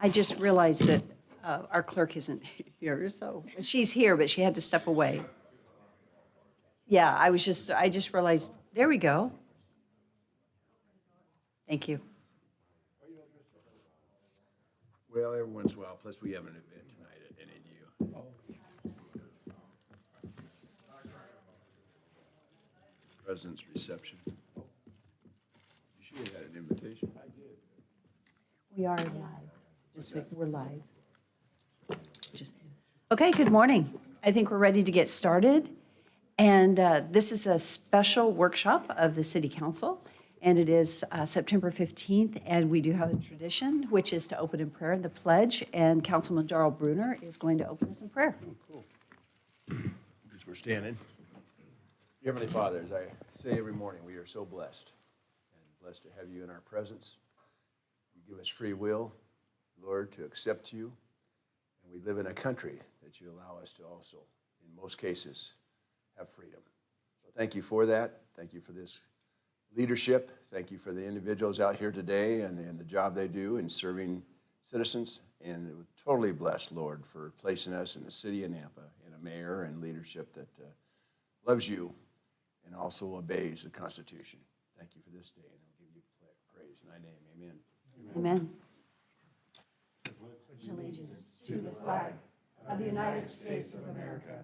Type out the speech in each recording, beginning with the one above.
I just realized that our clerk isn't here, so she's here, but she had to step away. Yeah, I just realized, there we go. Thank you. Well, every once in a while, plus we have an event tonight at NAU. President's reception. You should have had an invitation. I did. We are live, just like we're live. Okay, good morning. I think we're ready to get started. And this is a special workshop of the City Council, and it is September 15th, and we do have a tradition, which is to open in prayer and the pledge, and Councilman Darrell Bruner is going to open us in prayer. Cool. As we're standing. Dear Heavenly Father, as I say every morning, we are so blessed, and blessed to have you in our presence. You give us free will, Lord, to accept you, and we live in a country that you allow us to also, in most cases, have freedom. So thank you for that. Thank you for this leadership. Thank you for the individuals out here today and the job they do in serving citizens. And we're totally blessed, Lord, for placing us in the city of Nampa in a mayor and leadership that loves you and also obeys the Constitution. Thank you for this day, and I'll give you praise in thy name. Amen. Amen. Allegiance to the flag of the United States of America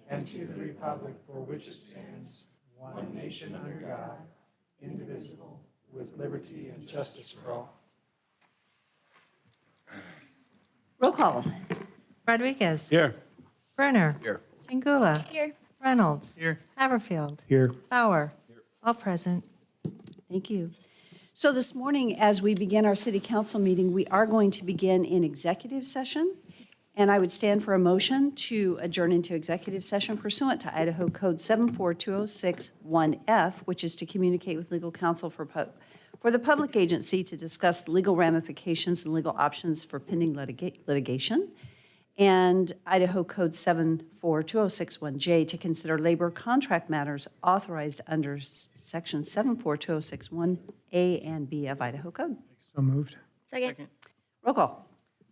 and to the republic for which it stands, one nation under God, indivisible, with liberty and justice for all. Roll call. Rodriguez. Here. Brunner. Here. Jingula. Here. Reynolds. Here. Haverfield. Here. Bauer. All present. Thank you. So this morning, as we begin our city council meeting, we are going to begin in executive session. And I would stand for a motion to adjourn into executive session pursuant to Idaho Code 74206-1F, which is to communicate with legal counsel for the public agency to discuss the legal ramifications and legal options for pending litigation. And Idaho Code 74206-1J to consider labor contract matters authorized under Section 74206-1A and B of Idaho Code. So moved. Second. Roll call.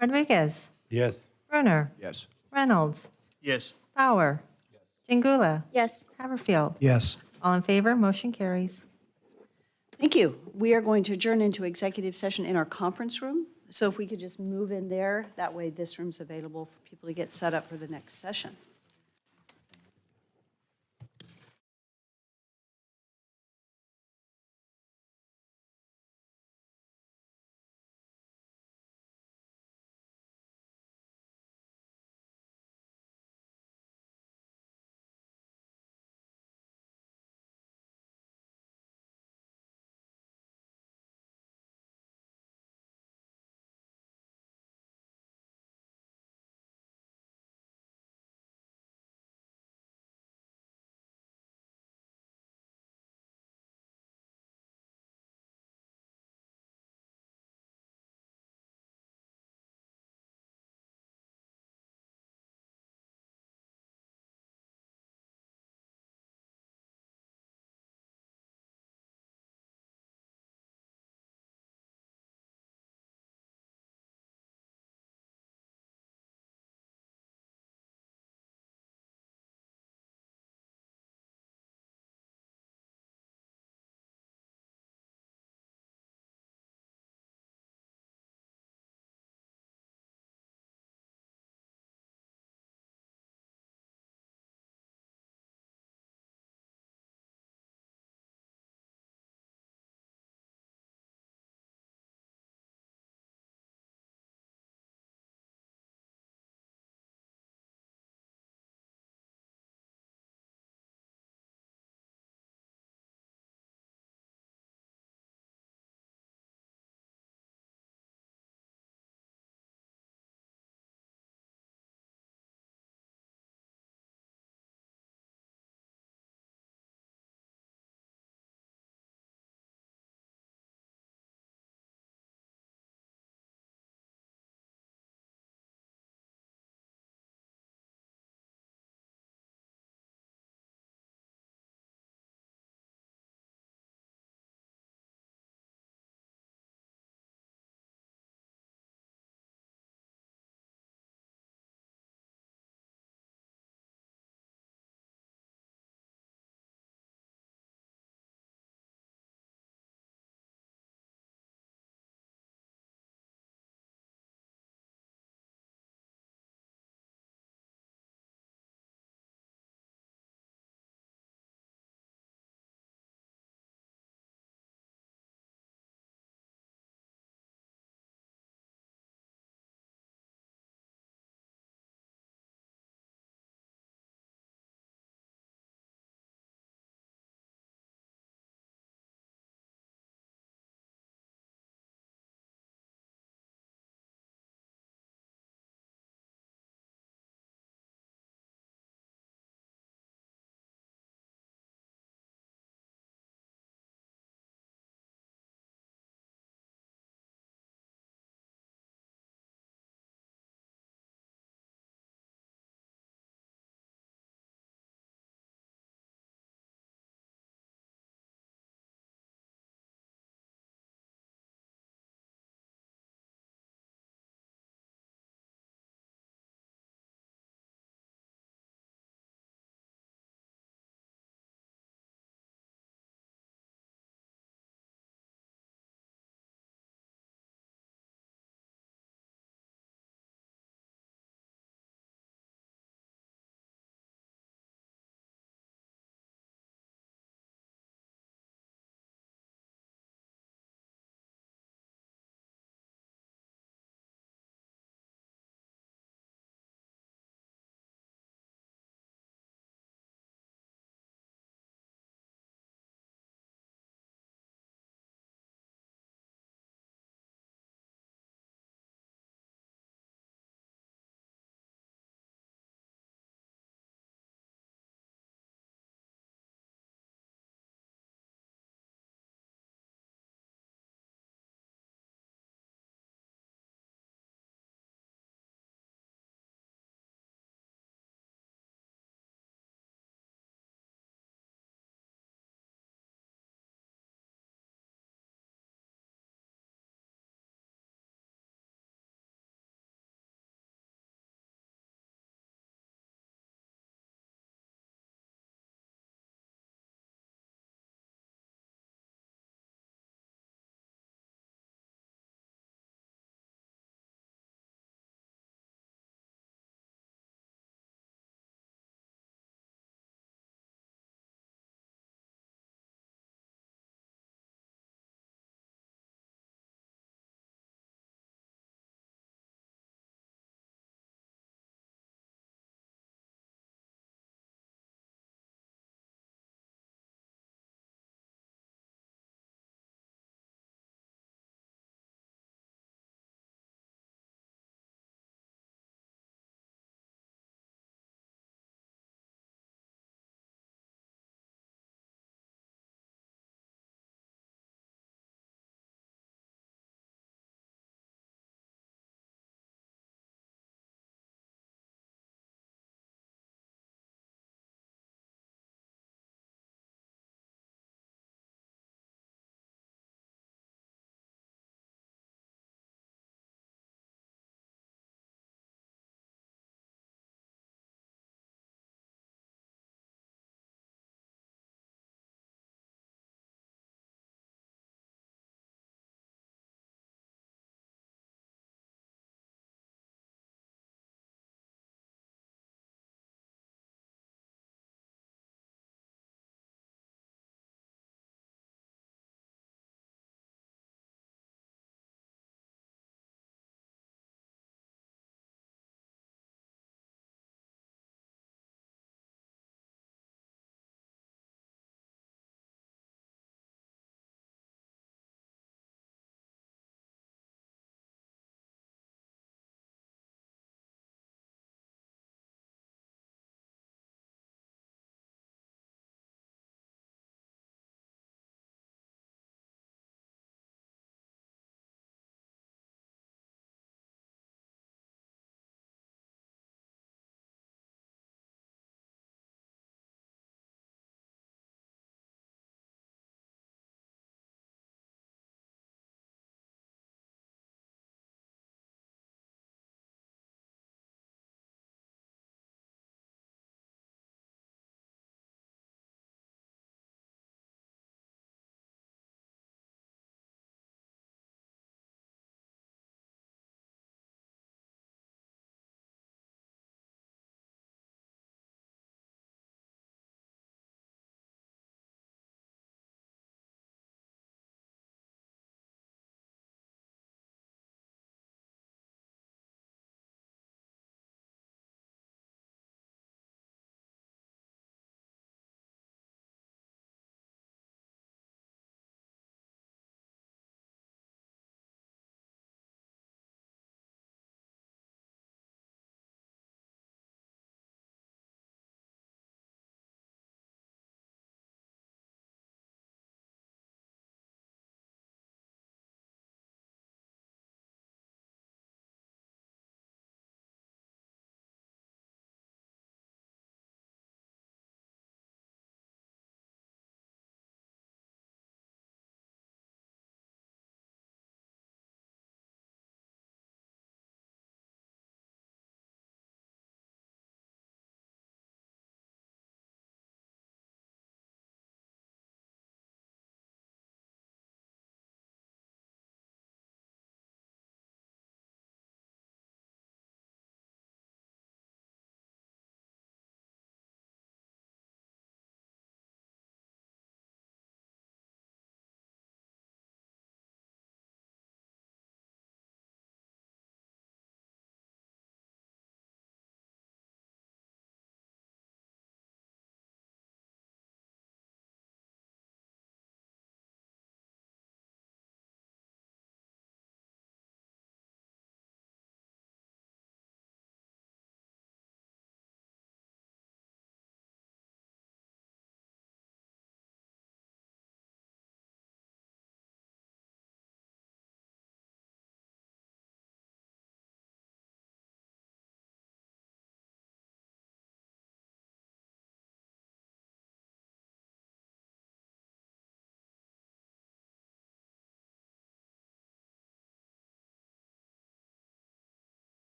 Rodriguez. Yes. Brunner. Yes. Reynolds. Yes. Bauer. Jingula. Yes. Haverfield. Yes. All in favor, motion carries. Thank you. We are going to adjourn into executive session in our conference room. So if we could just move in there, that way this room's available for people to get set up for the next session.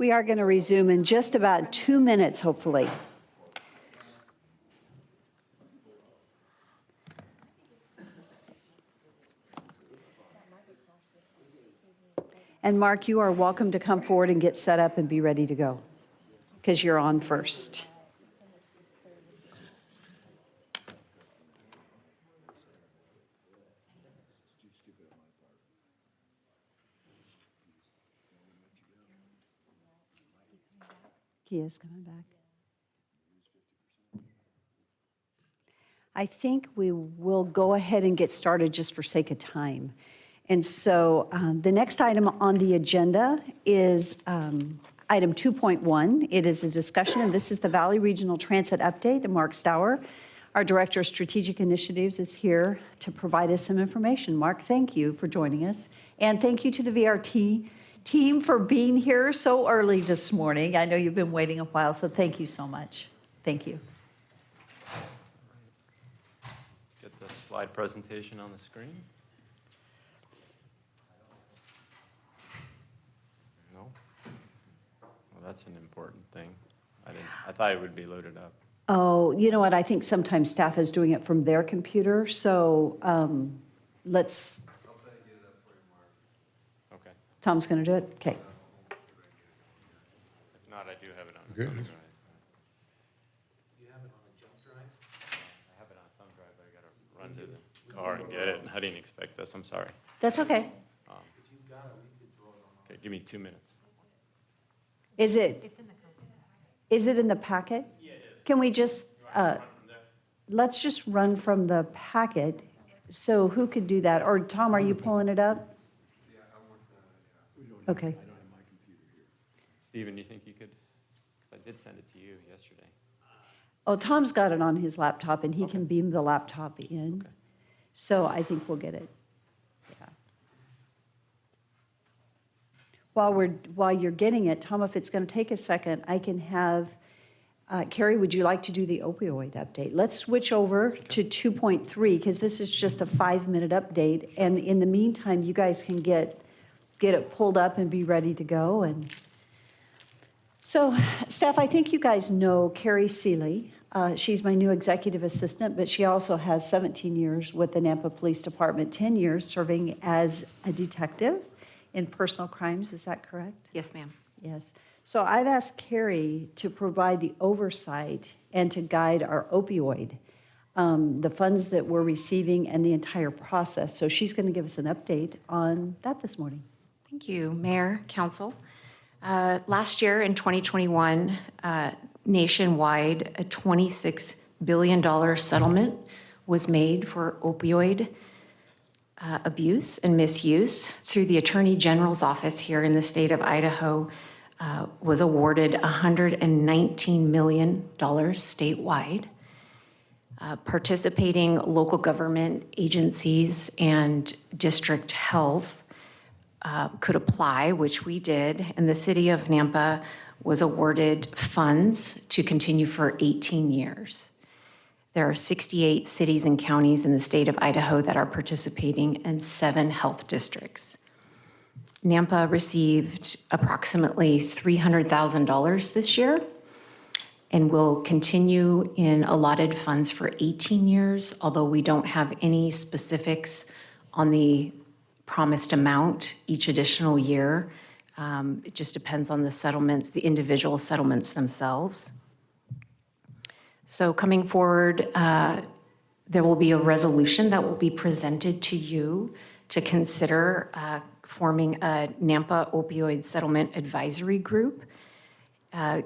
We are going to resume in just about 2 minutes, hopefully. And Mark, you are welcome to come forward and get set up and be ready to go, because you're on first. He is coming back. I think we will go ahead and get started just for sake of time. And so the next item on the agenda is item 2.1. It is a discussion, and this is the Valley Regional Transit Update. And Mark Stauer, our Director of Strategic Initiatives, is here to provide us some information. Mark, thank you for joining us. And thank you to the VRT team for being here so early this morning. I know you've been waiting a while, so thank you so much. Thank you. Get the slide presentation on the screen. No? Well, that's an important thing. I thought it would be loaded up. Oh, you know what? I think sometimes staff is doing it from their computer, so let's, Okay. Tom's going to do it? Okay. If not, I do have it on a Okay. thumb drive. You have it on a jump drive? I have it on a thumb drive, but I gotta run to the car and get it. I didn't expect this, I'm sorry. That's okay. Okay, give me 2 minutes. Is it in the packet? Yeah, it is. Can we just, let's just run from the packet. So who could do that? Or Tom, are you pulling it up? Yeah, I'm working on it. Okay. Stephen, do you think you could, because I did send it to you yesterday. Oh, Tom's got it on his laptop, and he can beam the laptop in. Okay. So I think we'll get it. Yeah. While you're getting it, Tom, if it's going to take a second, I can have, Carrie, would you like to do the opioid update? Let's switch over to 2.3, because this is just a 5-minute update. And in the meantime, you guys can get it pulled up and be ready to go. And so, staff, I think you guys know Carrie Seeley. She's my new executive assistant, but she also has 17 years with the Nampa Police Department, 10 years serving as a detective in personal crimes. Is that correct? Yes, ma'am. Yes. So I've asked Carrie to provide the oversight and to guide our opioid, the funds that we're receiving and the entire process. So she's going to give us an update on that this morning. Thank you, Mayor, Council. Last year in 2021, nationwide, a $26 billion settlement was made for opioid abuse and misuse through the Attorney General's office here in the state of Idaho. Was awarded $119 million statewide. Participating local government agencies and district health could apply, which we did, and the city of Nampa was awarded funds to continue for 18 years. There are 68 cities and counties in the state of Idaho that are participating and 7 health districts. Nampa received approximately $300,000 this year and will continue in allotted funds for 18 years, although we don't have any specifics on the promised amount each additional year. It just depends on the settlements, the individual settlements themselves. So coming forward, there will be a resolution that will be presented to you to consider forming a Nampa Opioid Settlement Advisory Group,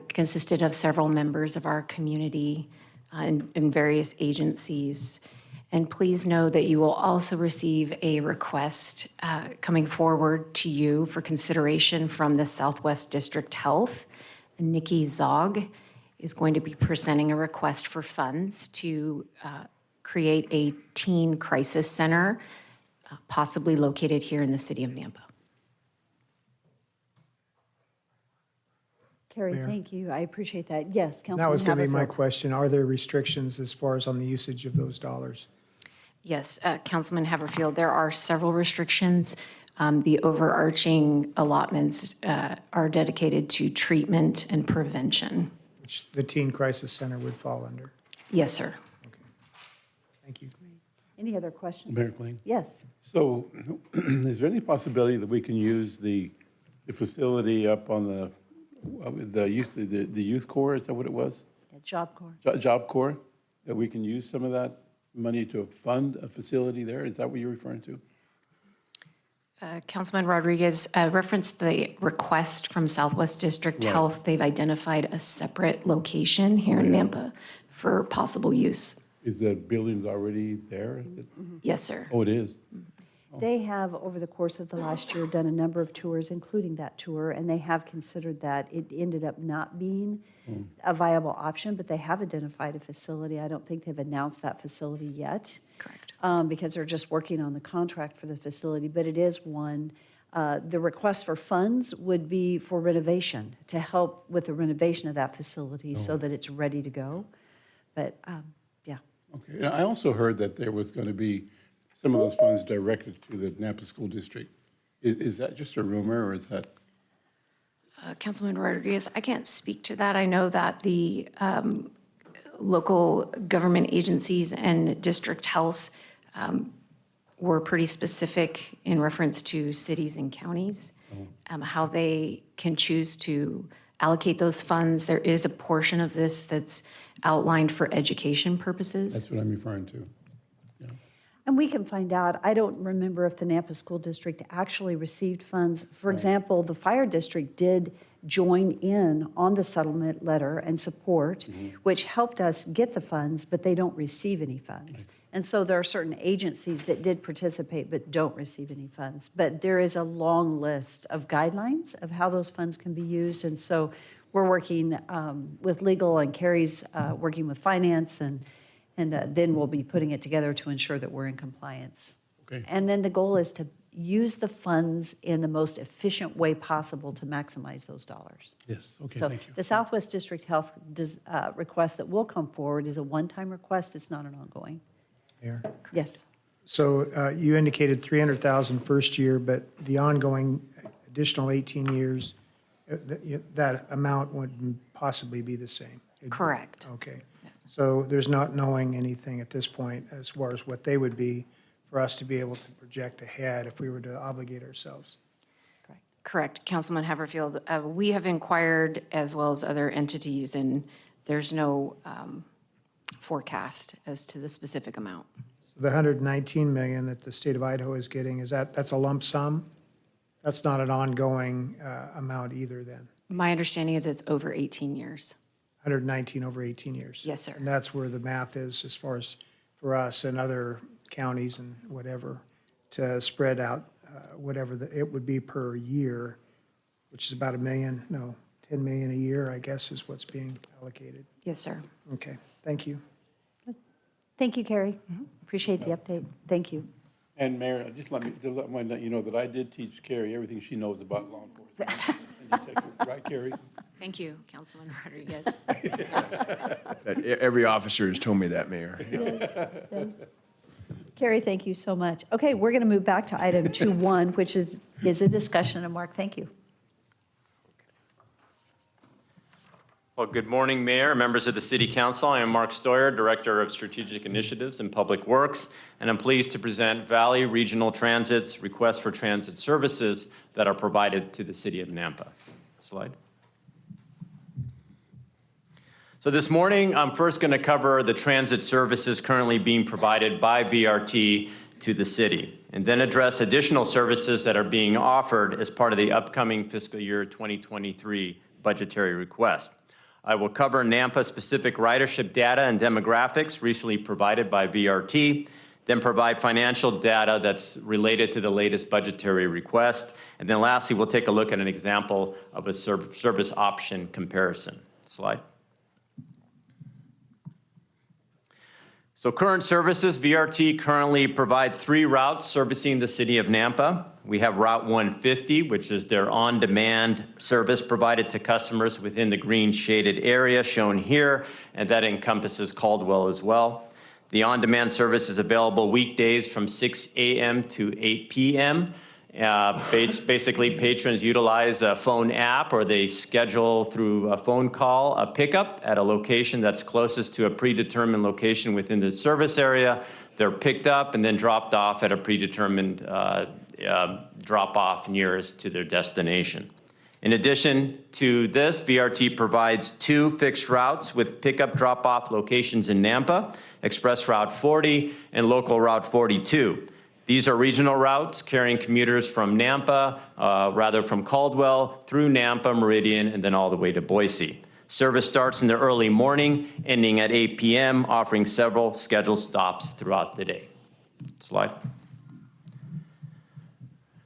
consisted of several members of our community and various agencies. And please know that you will also receive a request coming forward to you for consideration from the Southwest District Health. Nikki Zog is going to be presenting a request for funds to create a teen crisis center, possibly located here in the city of Nampa. Carrie, Mayor? thank you. I appreciate that. Yes, Councilman That was going to be my Haverfield. question. Are there restrictions as far as on the usage of those dollars? Yes, Councilman Haverfield, there are several restrictions. The overarching allotments are dedicated to treatment and prevention. Which the Teen Crisis Center would fall under. Yes, sir. Thank you. Any other questions? Mayor Kling? Yes. So is there any possibility that we can use the facility up on the youth corps, is that what it was? Yeah, Job Corps. Job Corps, that we can use some of that money to fund a facility there? Is that what you're referring to? Councilman Rodriguez referenced the request from Southwest District Right. Health. They've identified a separate location here in Nampa for possible use. Is the buildings already there? Yes, sir. Oh, it is? They have, over the course of the last year, done a number of tours, including that tour, and they have considered that. It ended up not being a viable option, but they have identified a facility. I don't think they've announced that facility yet. Correct. Because they're just working on the contract for the facility, but it is one. The request for funds would be for renovation, to help with the renovation of that facility so that it's ready to go. But, yeah. Okay. And I also heard that there was going to be some of those funds directed to the Napa School District. Is that just a rumor, or is that? Councilman Rodriguez, I can't speak to that. I know that the local government agencies and district healths were pretty specific in reference to cities and counties, how they can choose to allocate those funds. There is a portion of this that's outlined for education purposes. That's what I'm referring to. Yeah. And we can find out. I don't remember if the Napa School District actually received funds. For example, the fire district did join in on the settlement letter and support, which helped us get the funds, but they don't receive any funds. And so there are certain agencies that did participate but don't receive any funds. But there is a long list of guidelines of how those funds can be used. And so we're working with legal, and Carrie's working with finance, and then we'll be putting it together to ensure that we're in compliance. Okay. And then the goal is to use the funds in the most efficient way possible to maximize those dollars. Yes, okay, So thank you. the Southwest District Health request that will come forward is a one-time request. It's not an ongoing. Mayor. Yes. So you indicated 300,000 first year, but the ongoing additional 18 years, that amount wouldn't possibly be the same? Correct. Okay. So there's not knowing anything at this point as far as what they would be for us to be able to project ahead if we were to obligate ourselves? Correct, Councilman Haverfield. We have inquired as well as other entities, and there's no forecast as to the specific amount. So the 119 million that the state of Idaho is getting, that's a lump sum? That's not an ongoing amount either then? My understanding is it's over 18 years. 119 over 18 years? Yes, sir. And that's where the math is as far as for us and other counties and whatever, to spread out whatever it would be per year, which is about 10 million a year, I guess, is what's being allocated. Yes, sir. Okay, thank you. Thank you, Carrie. Appreciate the update. Thank you. And Mayor, just let you know that I did teach Carrie everything she knows about law enforcement and detective, right, Carrie? Thank you, Councilman Rodriguez. Every officer has told me that, Mayor. Yes. Carrie, thank you so much. Okay, we're going to move back to item 2.1, which is a discussion. And Mark, thank you. Well, good morning, Mayor, members of the City Council. I am Mark Stoyer, Director of Strategic Initiatives and Public Works, and I'm pleased to present Valley Regional Transit's request for transit services that are provided to the City of Nampa. Slide. So this morning, I'm first going to cover the transit services currently being provided by VRT to the city, and then address additional services that are being offered as part of the upcoming fiscal year 2023 budgetary request. I will cover Nampa-specific ridership data and demographics recently provided by VRT, then provide financial data that's related to the latest budgetary request, and then lastly, we'll take a look at an example of a service option comparison. Slide. So current services, VRT currently provides 3 routes servicing the city of Nampa. We have Route 150, which is their on-demand service provided to customers within the green shaded area shown here, and that encompasses Caldwell as well. The on-demand service is available weekdays from 6 a.m. to 8 p.m. Basically, patrons utilize a phone app or they schedule through a phone call a pickup at a location that's closest to a predetermined location within the service area. They're picked up and then dropped off at a predetermined drop-off nearest to their destination. In addition to this, VRT provides 2 fixed routes with pickup drop-off locations in Nampa, Express Route 40 and Local Route 42. These are regional routes carrying commuters from Nampa, from Caldwell through Nampa, Meridian, and then all the way to Boise. Service starts in the early morning, ending at 8 p.m., offering several scheduled stops throughout the day. Slide.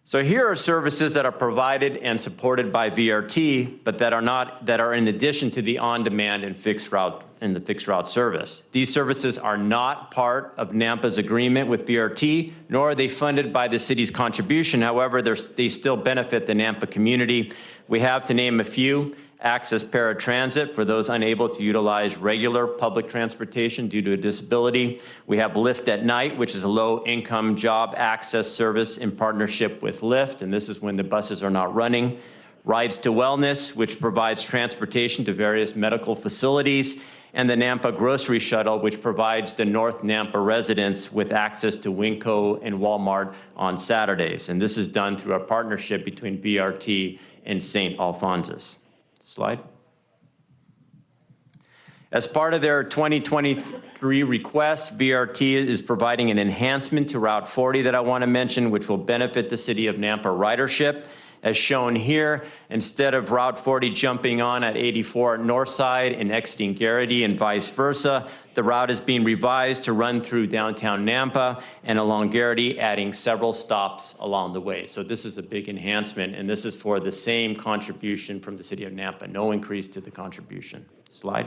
So here are services that are provided and supported by VRT, but that are in addition to the on-demand and fixed route service. These services are not part of Nampa's agreement with VRT, nor are they funded by the city's contribution. However, they still benefit the Nampa community. We have, to name a few, Access Paratransit for those unable to utilize regular public transportation due to a disability. We have Lyft at Night, which is a low-income job access service in partnership with Lyft, and this is when the buses are not running. Rides to Wellness, which provides transportation to various medical facilities, and the Nampa Grocery Shuttle, which provides the North Nampa residents with access to Winco and Walmart on Saturdays. And this is done through a partnership between VRT and St. Alphonsus. Slide. As part of their 2023 request, VRT is providing an enhancement to Route 40 that I want to mention, which will benefit the city of Nampa ridership. As shown here, instead of Route 40 jumping on at 84 at Northside and exiting Garrity and vice versa, the route is being revised to run through downtown Nampa and along Garrity, adding several stops along the way. So this is a big enhancement, and this is for the same contribution from the city of Nampa, no increase to the contribution. Slide.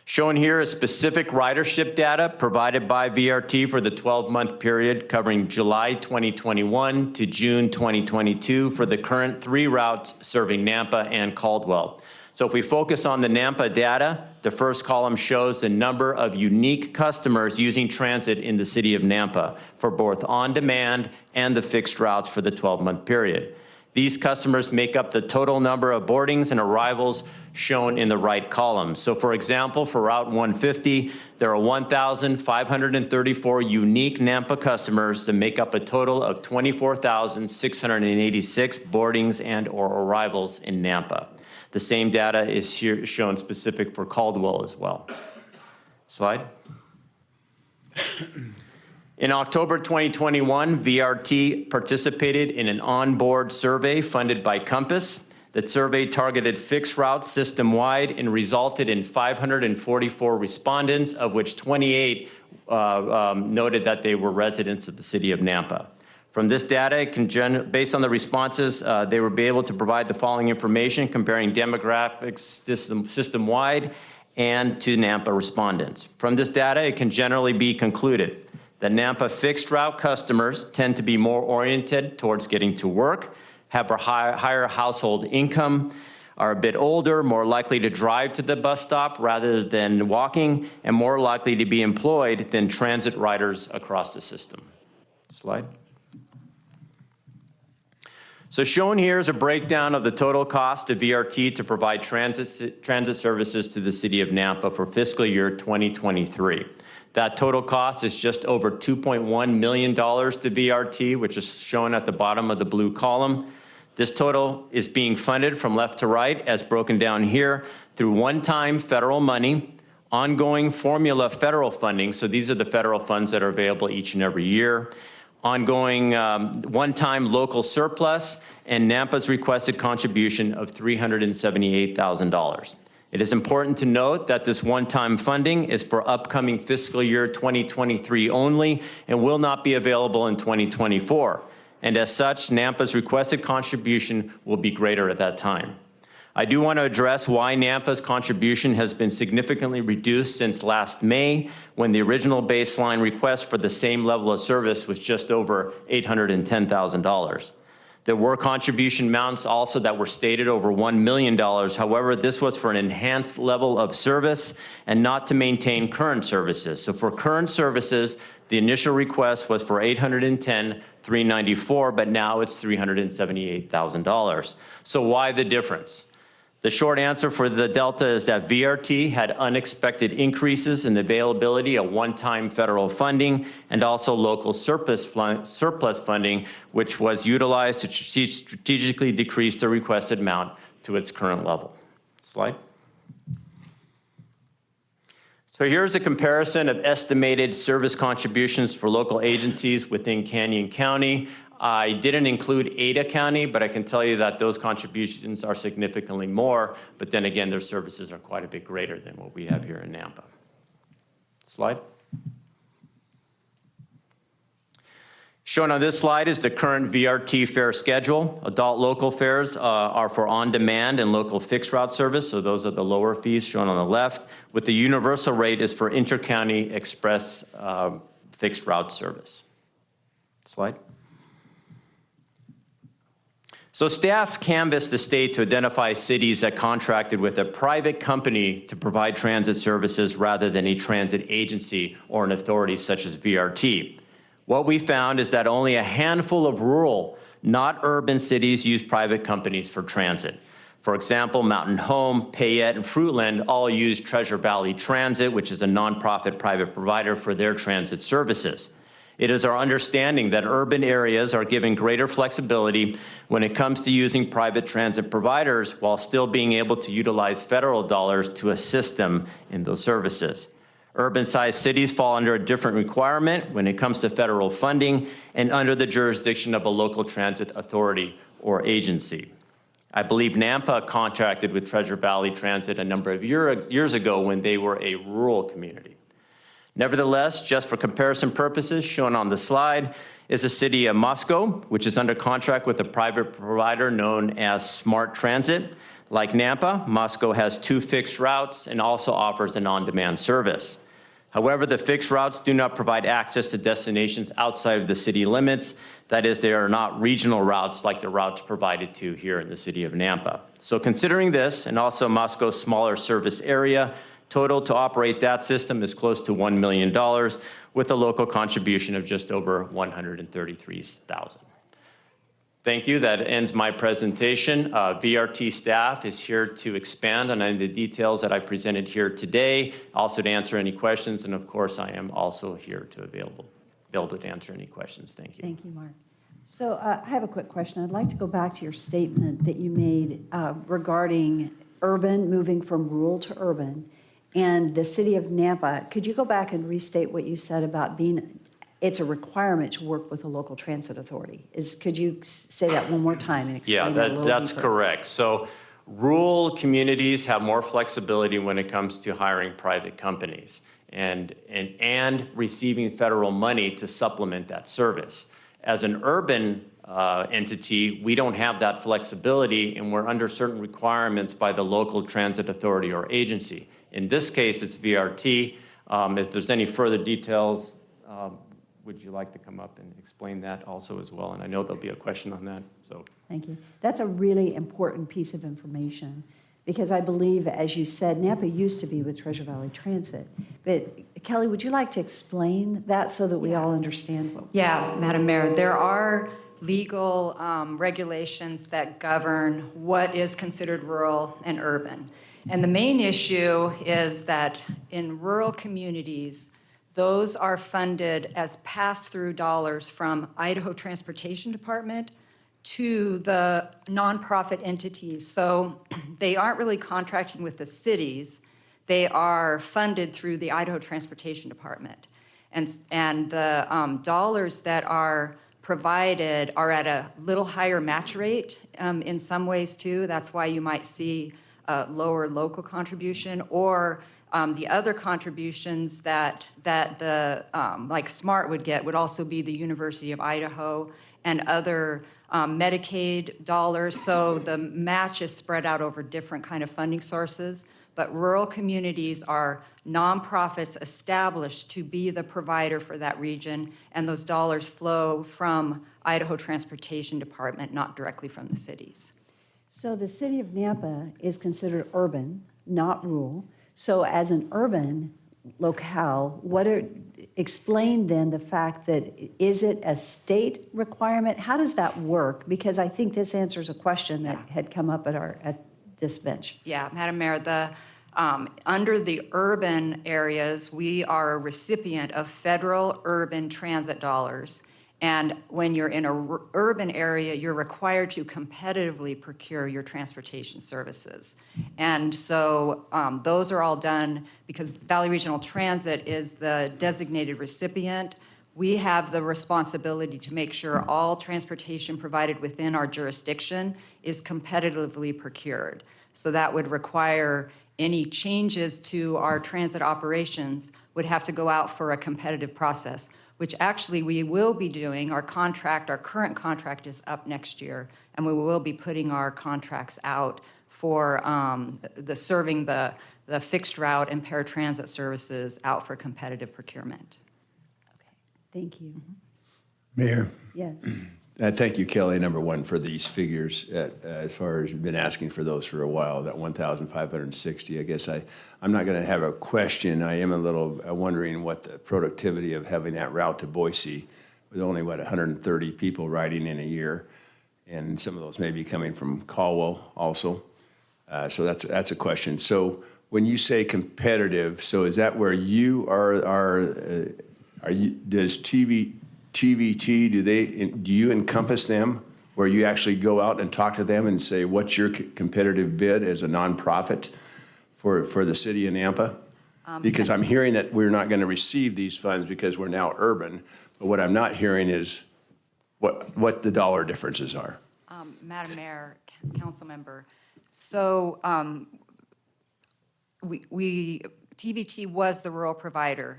Shown here is specific ridership data provided by VRT for the 12-month period covering July 2021 to June 2022 for the current 3 routes serving Nampa and Caldwell. So if we focus on the Nampa data, the first column shows the number of unique customers using transit in the city of Nampa for both on-demand and the fixed routes for the 12-month period. These customers make up the total number of boardings and arrivals shown in the right column. So for example, for Route 150, there are 1,534 unique Nampa customers that make up a total of 24,686 boardings and or arrivals in Nampa. The same data is here shown specific for Caldwell as well. Slide. In October 2021, VRT participated in an onboard survey funded by Compass. The survey targeted fixed routes system-wide and resulted in 544 respondents, of which 28 noted that they were residents of the city of Nampa. From this data, based on the responses, they will be able to provide the following information comparing demographics system-wide and to Nampa respondents. From this data, it can generally be concluded that Nampa fixed route customers tend to be more oriented towards getting to work, have a higher household income, are a bit older, more likely to drive to the bus stop rather than walking, and more likely to be employed than transit riders across the system. Slide. So shown here is a breakdown of the total cost to VRT to provide transit services to the city of Nampa for fiscal year 2023. That total cost is just over $2.1 million to VRT, which is shown at the bottom of the blue column. This total is being funded from left to right, as broken down here, through one-time federal money, ongoing formula federal funding, so these are the federal funds that are available each and every year, ongoing one-time local surplus, and Nampa's requested contribution of $378,000. It is important to note that this one-time funding is for upcoming fiscal year 2023 only and will not be available in 2024. And as such, Nampa's requested contribution will be greater at that time. I do want to address why Nampa's contribution has been significantly reduced since last May, when the original baseline request for the same level of service was just over $810,000. There were contribution amounts also that were stated over $1 million. However, this was for an enhanced level of service and not to maintain current services. So for current services, the initial request was for $810,394, but now it's $378,000. So why the difference? The short answer for the delta is that VRT had unexpected increases in the availability of one-time federal funding and also local surplus funding, which was utilized to strategically decrease the requested amount to its current level. Slide. So here's a comparison of estimated service contributions for local agencies within Canyon County. I didn't include Ada County, but I can tell you that those contributions are significantly more, but then again, their services are quite a bit greater than what we have here in Nampa. Slide. Shown on this slide is the current VRT fare schedule. Adult local fares are for on-demand and local fixed route service, so those are the lower fees shown on the left, with the universal rate is for inter-county express fixed route service. Slide. So staff canvassed the state to identify cities that contracted with a private company to provide transit services rather than a transit agency or an authority such as VRT. What we found is that only a handful of rural, not urban cities use private companies for transit. For example, Mountain Home, Payette, and Fruitland all use Treasure Valley Transit, which is a nonprofit private provider for their transit services. It is our understanding that urban areas are given greater flexibility when it comes to using private transit providers while still being able to utilize federal dollars to assist them in those services. Urban-sized cities fall under a different requirement when it comes to federal funding and under the jurisdiction of a local transit authority or agency. I believe Nampa contracted with Treasure Valley Transit a number of years ago when they were a rural community. Nevertheless, just for comparison purposes, shown on the slide is the city of Moscow, which is under contract with a private provider known as Smart Transit. Like Nampa, Moscow has 2 fixed routes and also offers an on-demand service. However, the fixed routes do not provide access to destinations outside of the city limits. That is, they are not regional routes like the routes provided to here in the city of Nampa. So considering this, and also Moscow's smaller service area, total to operate that system is close to $1 million with a local contribution of just over $133,000. Thank you. That ends my presentation. VRT staff is here to expand on any of the details that I presented here today, also to answer any questions, and of course, I am also here to available to answer any questions. Thank you. Thank you, Mark. So I have a quick question. I'd like to go back to your statement that you made regarding urban, moving from rural to urban, and the city of Nampa. Could you go back and restate what you said about it's a requirement to work with a local transit authority? Could you say that one more time and explain that a little that's deeper? correct. So rural communities have more flexibility when it comes to hiring private companies and receiving federal money to supplement that service. As an urban entity, we don't have that flexibility, and we're under certain requirements by the local transit authority or agency. In this case, it's VRT. If there's any further details, would you like to come up and explain that also as well? And I know there'll be a question on that. So Thank you. That's a really important piece of information because I believe, as you said, Nampa used to be with Treasure Valley Transit. But Kelly, would you like to explain that so that we all understand what? Yeah, Madam Mayor, there are legal regulations that govern what is considered rural and urban. And the main issue is that in rural communities, those are funded as pass-through dollars from Idaho Transportation Department to the nonprofit entities. So they aren't really contracting with the cities. They are funded through the Idaho Transportation Department. And the dollars that are provided are at a little higher match rate in some ways too. That's why you might see a lower local contribution, or the other contributions that the like SMART would get would also be the University of Idaho and other Medicaid dollars. So the match is spread out over different kind of funding sources. but rural communities are nonprofits established to be the provider for that region, and those dollars flow from Idaho Transportation Department, not directly from the cities. So the city of Nampa is considered urban, not rural. So as an urban locale, explain then the fact that, is it a state requirement? How does that work? Because I think this answers a question that had come up at this bench. Yeah, Madam Mayor, under the urban areas, we are a recipient of federal urban transit dollars. And when you're in an urban area, you're required to competitively procure your transportation services. And so those are all done because Valley Regional Transit is the designated recipient. We have the responsibility to make sure all transportation provided within our jurisdiction is competitively procured. So that would require any changes to our transit operations would have to go out for a competitive process, which actually we will be doing. Our current contract is up next year, and we will be putting our contracts out for serving the fixed route and paratransit services out for competitive procurement. Okay, thank you. Mayor? Yes. Thank you, Kelly, number one, for these figures. As far as you've been asking for those for a while, that 1,560, I guess I'm not going to have a question. I am a little wondering what the productivity of having that route to Boise with only, 130 people riding in a year, and some of those may be coming from Caldwell also. So that's a question. So when you say competitive, so is that where you does TVT, do you encompass them, where you actually go out and talk to them and say, what's your competitive bid as a nonprofit for the city of Nampa? Because I'm hearing that we're not going to receive these funds because we're now urban, but what I'm not hearing is what the dollar differences are. Madam Mayor, council member, so TVT was the rural provider.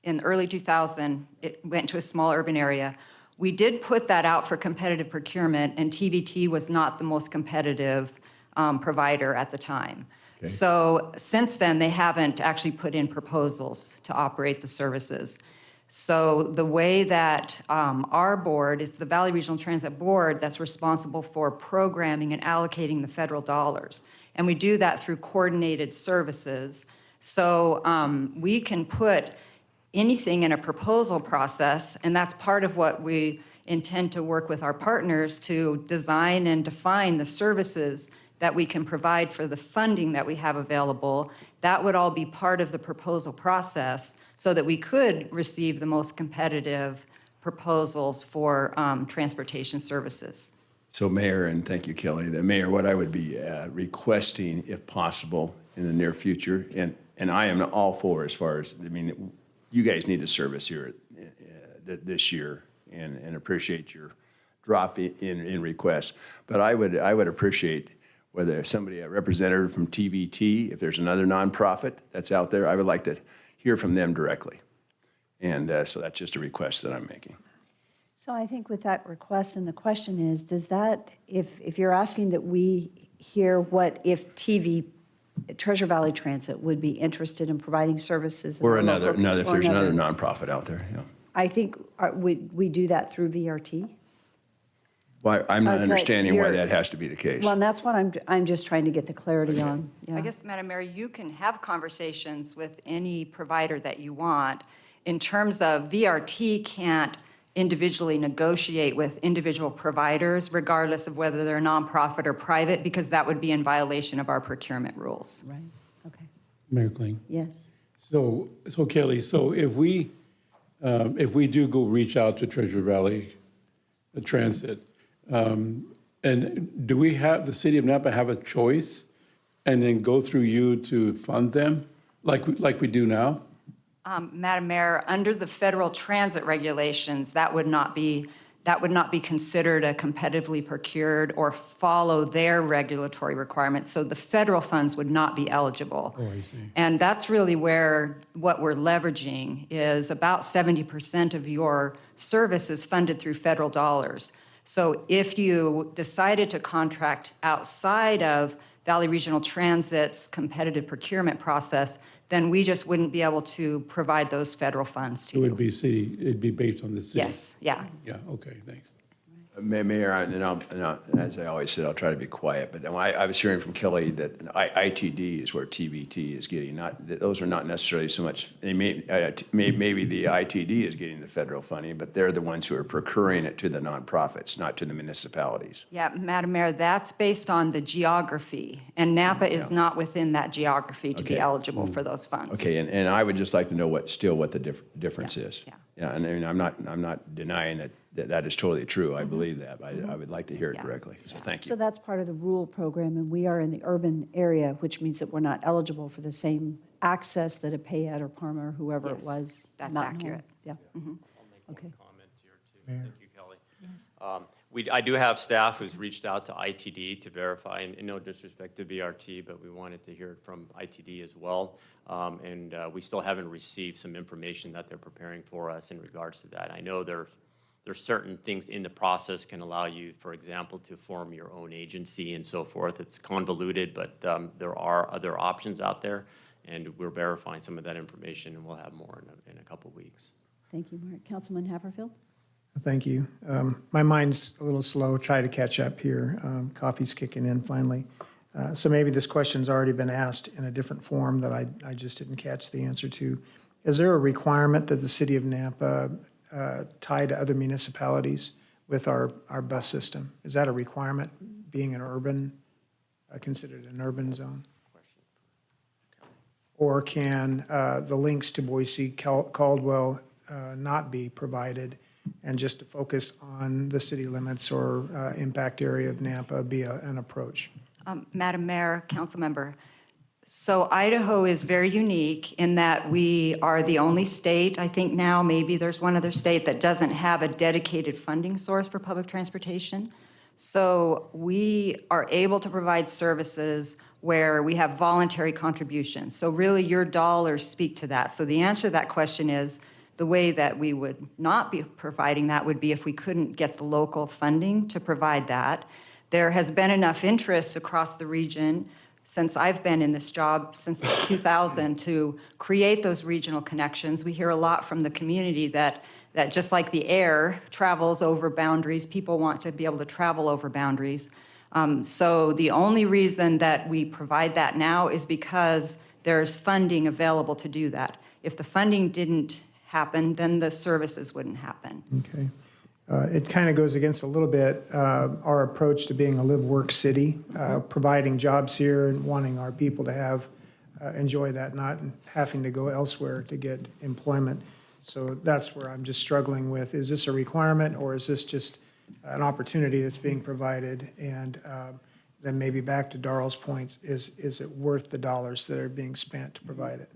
In early 2000, it went to a small urban area. We did put that out for competitive procurement, and TVT was not the most competitive provider at the time. Okay. So since then, they haven't actually put in proposals to operate the services. So the way that our board, it's the Valley Regional Transit Board that's responsible for programming and allocating the federal dollars. And we do that through coordinated services. So we can put anything in a proposal process, and that's part of what we intend to work with our partners to design and define the services that we can provide for the funding that we have available. That would all be part of the proposal process so that we could receive the most competitive proposals for transportation services. So Mayor, and thank you, Kelly, the Mayor, what I would be requesting, if possible, in the near future, and I am all for, as far as, you guys need a service here this year, and appreciate your drop in requests. But I would appreciate whether somebody, a representative from TVT, if there's another nonprofit that's out there, I would like to hear from them directly. And so that's just a request that I'm making. So I think with that request, and the question is, does that, if you're asking that we hear what if Treasure Valley Transit would be interested in providing services. Or if there's another nonprofit out there, yeah. I think we do that through VRT. Well, I'm not understanding why that has to be the case. Well, and that's what I'm just trying to get the clarity on. Yeah. I guess, Madam Mayor, you can have conversations with any provider that you want. In terms of VRT can't individually negotiate with individual providers, regardless of whether they're nonprofit or private, because that would be in violation of our procurement rules. Right, okay. Mayor Kling. Yes. So Kelly, so if we do go reach out to Treasure Valley Transit, and do we have, the city of Nampa have a choice and then go through you to fund them like we do now? Madam Mayor, under the federal transit regulations, that would not be considered a competitively procured or follow their regulatory requirements. So the federal funds would not be eligible. Oh, I see. And that's really where what we're leveraging is about 70% of your service is funded through federal dollars. So if you decided to contract outside of Valley Regional Transit's competitive procurement process, then we just wouldn't be able to provide those federal funds It to would you. be city, it'd be based on the city? Yes, yeah. Yeah, okay, thanks. Mayor, and as I always said, I'll try to be quiet, but I was hearing from Kelly that ITD is where TVT is getting, those are not necessarily so much, maybe the ITD is getting the federal funding, but they're the ones who are procuring it to the nonprofits, not to the municipalities. Yeah, Madam Mayor, that's based on the geography, and Napa is not within that geography to be Okay. eligible for those funds. Okay, and I would just like to know what the difference Yeah, is. yeah. Yeah, and I mean, I'm not denying that is totally true. I believe that. I would like to hear it Yeah. directly. So thank So you. that's part of the rural program, and we are in the urban area, which means that we're not eligible for the same access that a Payette or Parma or whoever it Yes, was. that's Mountain Home. accurate. Yeah. I'll make Okay. one comment here too. Thank you, Kelly. I do have staff who's reached out to ITD to verify, and no disrespect to BRT, but we wanted to hear it from ITD as well. And we still haven't received some information that they're preparing for us in regards to that. I know there's certain things in the process can allow you, for example, to form your own agency and so forth. It's convoluted, but there are other options out there, and we're verifying some of that information, and we'll have more in a couple weeks. Thank you, Mark. Councilman Haverfield? Thank you. My mind's a little slow, try to catch up here. Coffee's kicking in finally. So maybe this question's already been asked in a different form that I just didn't catch the answer to. Is there a requirement that the city of Nampa tie to other municipalities with our bus system? Is that a requirement, being an urban, considered an urban zone? Or can the links to Boise, Caldwell not be provided, and just to focus on the city limits or impact area of Nampa be an approach? Madam Mayor, council member, so Idaho is very unique in that we are the only state, I think now, maybe there's one other state that doesn't have a dedicated funding source for public transportation. So we are able to provide services where we have voluntary contributions. So really your dollars speak to that. So the answer to that question is, the way that we would not be providing that would be if we couldn't get the local funding to provide that. There has been enough interest across the region since I've been in this job since 2000 to create those regional connections. We hear a lot from the community that just like the air travels over boundaries, people want to be able to travel over boundaries. So the only reason that we provide that now is because there's funding available to do that. If the funding didn't happen, then the services wouldn't happen. Okay. It kind of goes against a little bit our approach to being a live-work city, providing jobs here and wanting our people to enjoy that, not having to go elsewhere to get employment. So that's where I'm just struggling with, is this a requirement or is this just an opportunity that's being provided? And then maybe back to Darrell's points, is it worth the dollars that are being spent to provide it?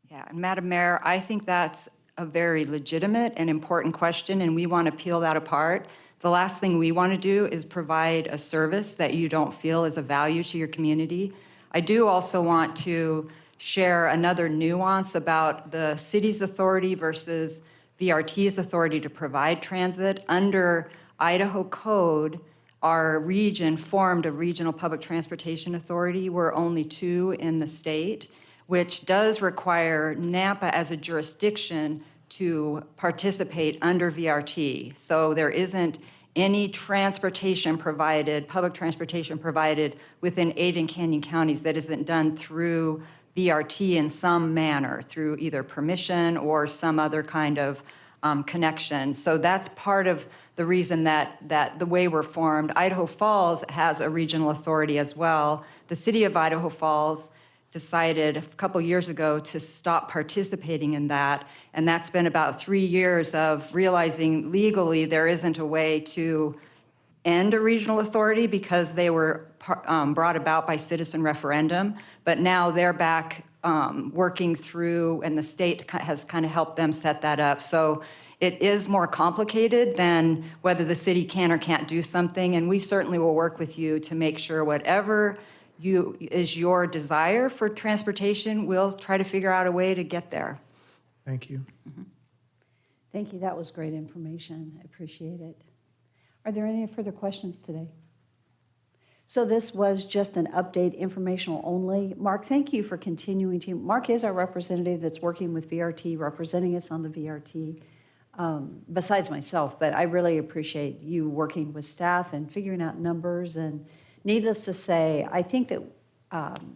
Yeah, and Madam Mayor, I think that's a very legitimate and important question, and we want to peel that apart. The last thing we want to do is provide a service that you don't feel is of value to your community. I do also want to share another nuance about the city's authority versus VRT's authority to provide transit. Under Idaho code, our region formed a regional public transportation authority. We're only 2 in the state, which does require Nampa as a jurisdiction to participate under VRT. So there isn't any transportation provided, public transportation provided within Ada and Canyon counties that isn't done through VRT in some manner, through either permission or some other kind of connection. So that's part of the reason that the way we're formed. Idaho Falls has a regional authority as well. The city of Idaho Falls decided a couple years ago to stop participating in that, and that's been about 3 years of realizing legally there isn't a way to end a regional authority because they were brought about by citizen referendum, but now they're back working through, and the state has kind of helped them set that up. So it is more complicated than whether the city can or can't do something, and we certainly will work with you to make sure whatever is your desire for transportation, we'll try to figure out a way to get there. Thank you. Thank you. That was great information. I appreciate it. Are there any further questions today? So this was just an update, informational only. Mark, thank you for continuing to, Mark is our representative that's working with VRT, representing us on the VRT, besides myself, but I really appreciate you working with staff and figuring out numbers. And needless to say, I think that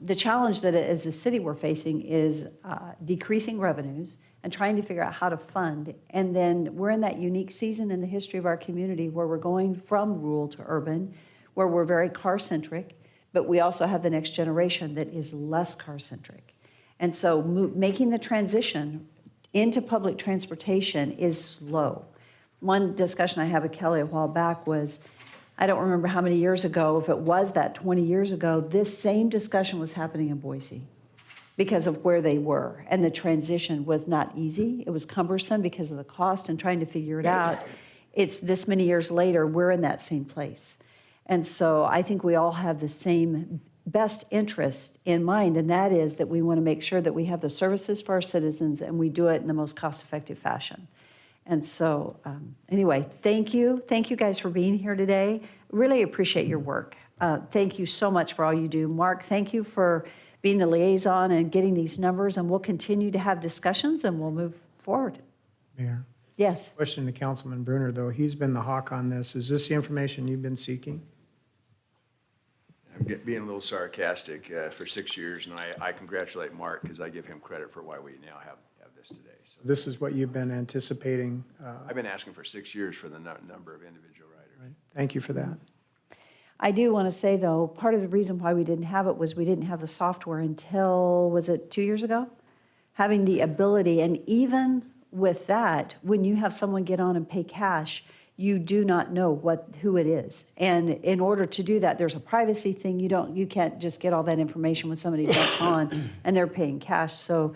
the challenge that as a city we're facing is decreasing revenues and trying to figure out how to fund. And then we're in that unique season in the history of our community where we're going from rural to urban, where we're very car-centric, but we also have the next generation that is less car-centric. And so making the transition into public transportation is slow. One discussion I had with Kelly a while back was, I don't remember how many years ago, if it was that 20 years ago, this same discussion was happening in Boise because of where they were. And the transition was not easy. It was cumbersome because of the cost and trying to figure it out. It's this many years later, we're in that same place. And so I think we all have the same best interest in mind, and that is that we want to make sure that we have the services for our citizens and we do it in the most cost-effective fashion. And so anyway, thank you. Thank you guys for being here today. Really appreciate your work. Thank you so much for all you do. Mark, thank you for being the liaison and getting these numbers, and we'll continue to have discussions and we'll move forward. Mayor, Yes. question to Councilman Bruner, though. He's been the hawk on this. Is this the information you've been seeking? I'm being a little sarcastic for 6 years, and I congratulate Mark because I give him credit for why we now have this today. So This is what you've been anticipating. I've been asking for 6 years for the number of individual riders. Thank you for that. I do want to say, though, part of the reason why we didn't have it was we didn't have the software until, was it 2 years ago? Having the ability, and even with that, when you have someone get on and pay cash, you do not know who it is. And in order to do that, there's a privacy thing. You can't just get all that information when somebody jumps on and they're paying cash. So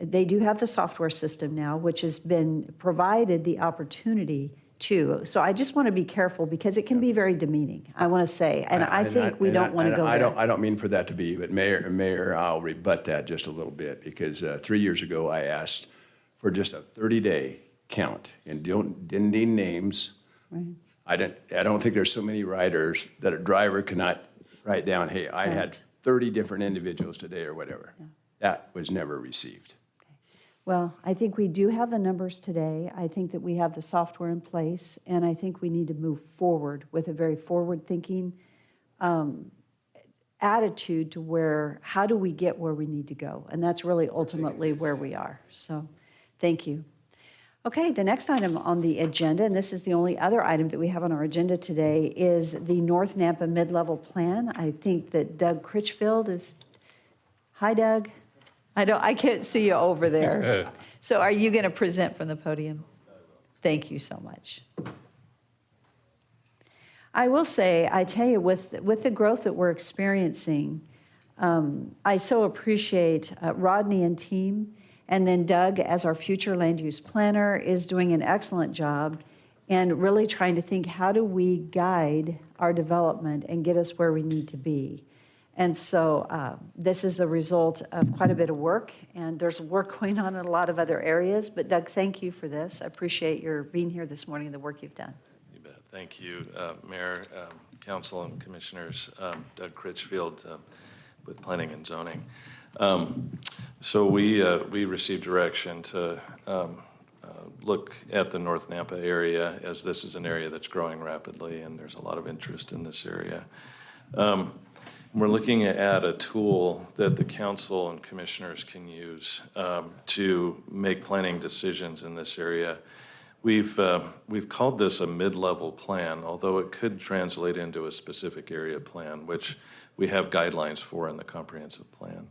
they do have the software system now, which has been provided the opportunity to. So I just want to be careful because it can be very demeaning, I want to say. And I think we don't want to go there. I don't mean for that to be, but Mayor, I'll rebut that just a little bit because 3 years ago I asked for just a 30-day count and didn't need names. Right. I don't think there's so many riders that a driver cannot write down, hey, I had 30 different individuals today or whatever. Yeah. That was never received. Well, I think we do have the numbers today. I think that we have the software in place, and I think we need to move forward with a very forward-thinking attitude to where, how do we get where we need to go? And that's really ultimately where we are. So thank you. Okay, the next item on the agenda, and this is the only other item that we have on our agenda today, is the North Nampa Mid-Level Plan. I think that Doug Critchfield is, hi Doug. I can't see you over there. So are you going to present from the podium? Thank you so much. I will say, I tell you, with the growth that we're experiencing, I so appreciate Rodney and team, and then Doug as our future land use planner is doing an excellent job and really trying to think, how do we guide our development and get us where we need to be? And so this is the result of quite a bit of work, and there's work going on in a lot of other areas. But Doug, thank you for this. I appreciate your being here this morning and the work you've done. You bet. Thank you, Mayor, Council, and Commissioners. Doug Critchfield with Planning and Zoning. So we received direction to look at the North Nampa area, as this is an area that's growing rapidly, and there's a lot of interest in this area. We're looking at a tool that the council and commissioners can use to make planning decisions in this area. We've called this a mid-level plan, although it could translate into a specific area plan, which we have guidelines for in the comprehensive plan.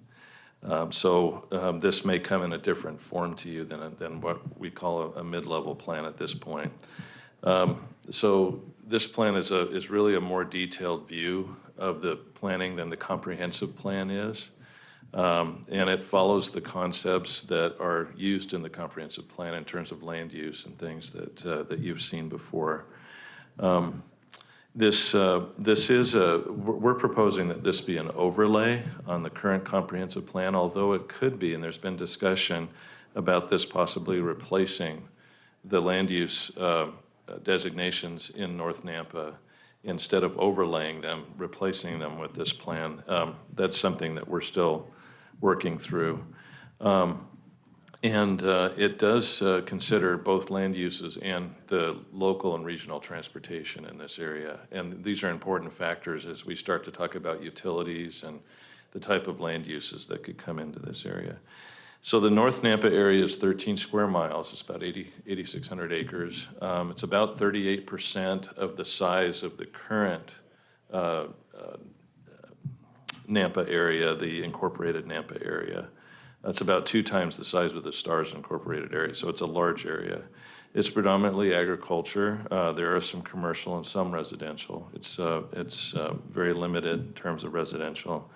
So this may come in a different form to you than what we call a mid-level plan at this point. So this plan is really a more detailed view of the planning than the comprehensive plan is. And it follows the concepts that are used in the comprehensive plan in terms of land use and things that you've seen before. We're proposing that this be an overlay on the current comprehensive plan, although it could be, and there's been discussion about this possibly replacing the land use designations in North Nampa instead of overlaying them, replacing them with this plan. That's something that we're still working through. And it does consider both land uses and the local and regional transportation in this area. And these are important factors as we start to talk about utilities and the type of land uses that could come into this area. So the North Nampa area is 13 square miles. It's about 8,600 acres. It's about 38% of the size of the current Nampa area, the incorporated Nampa area. That's about 2 times the size of the Stars Incorporated area, so it's a large area. It's predominantly agriculture. There are some commercial and some residential. It's very limited in terms of residential.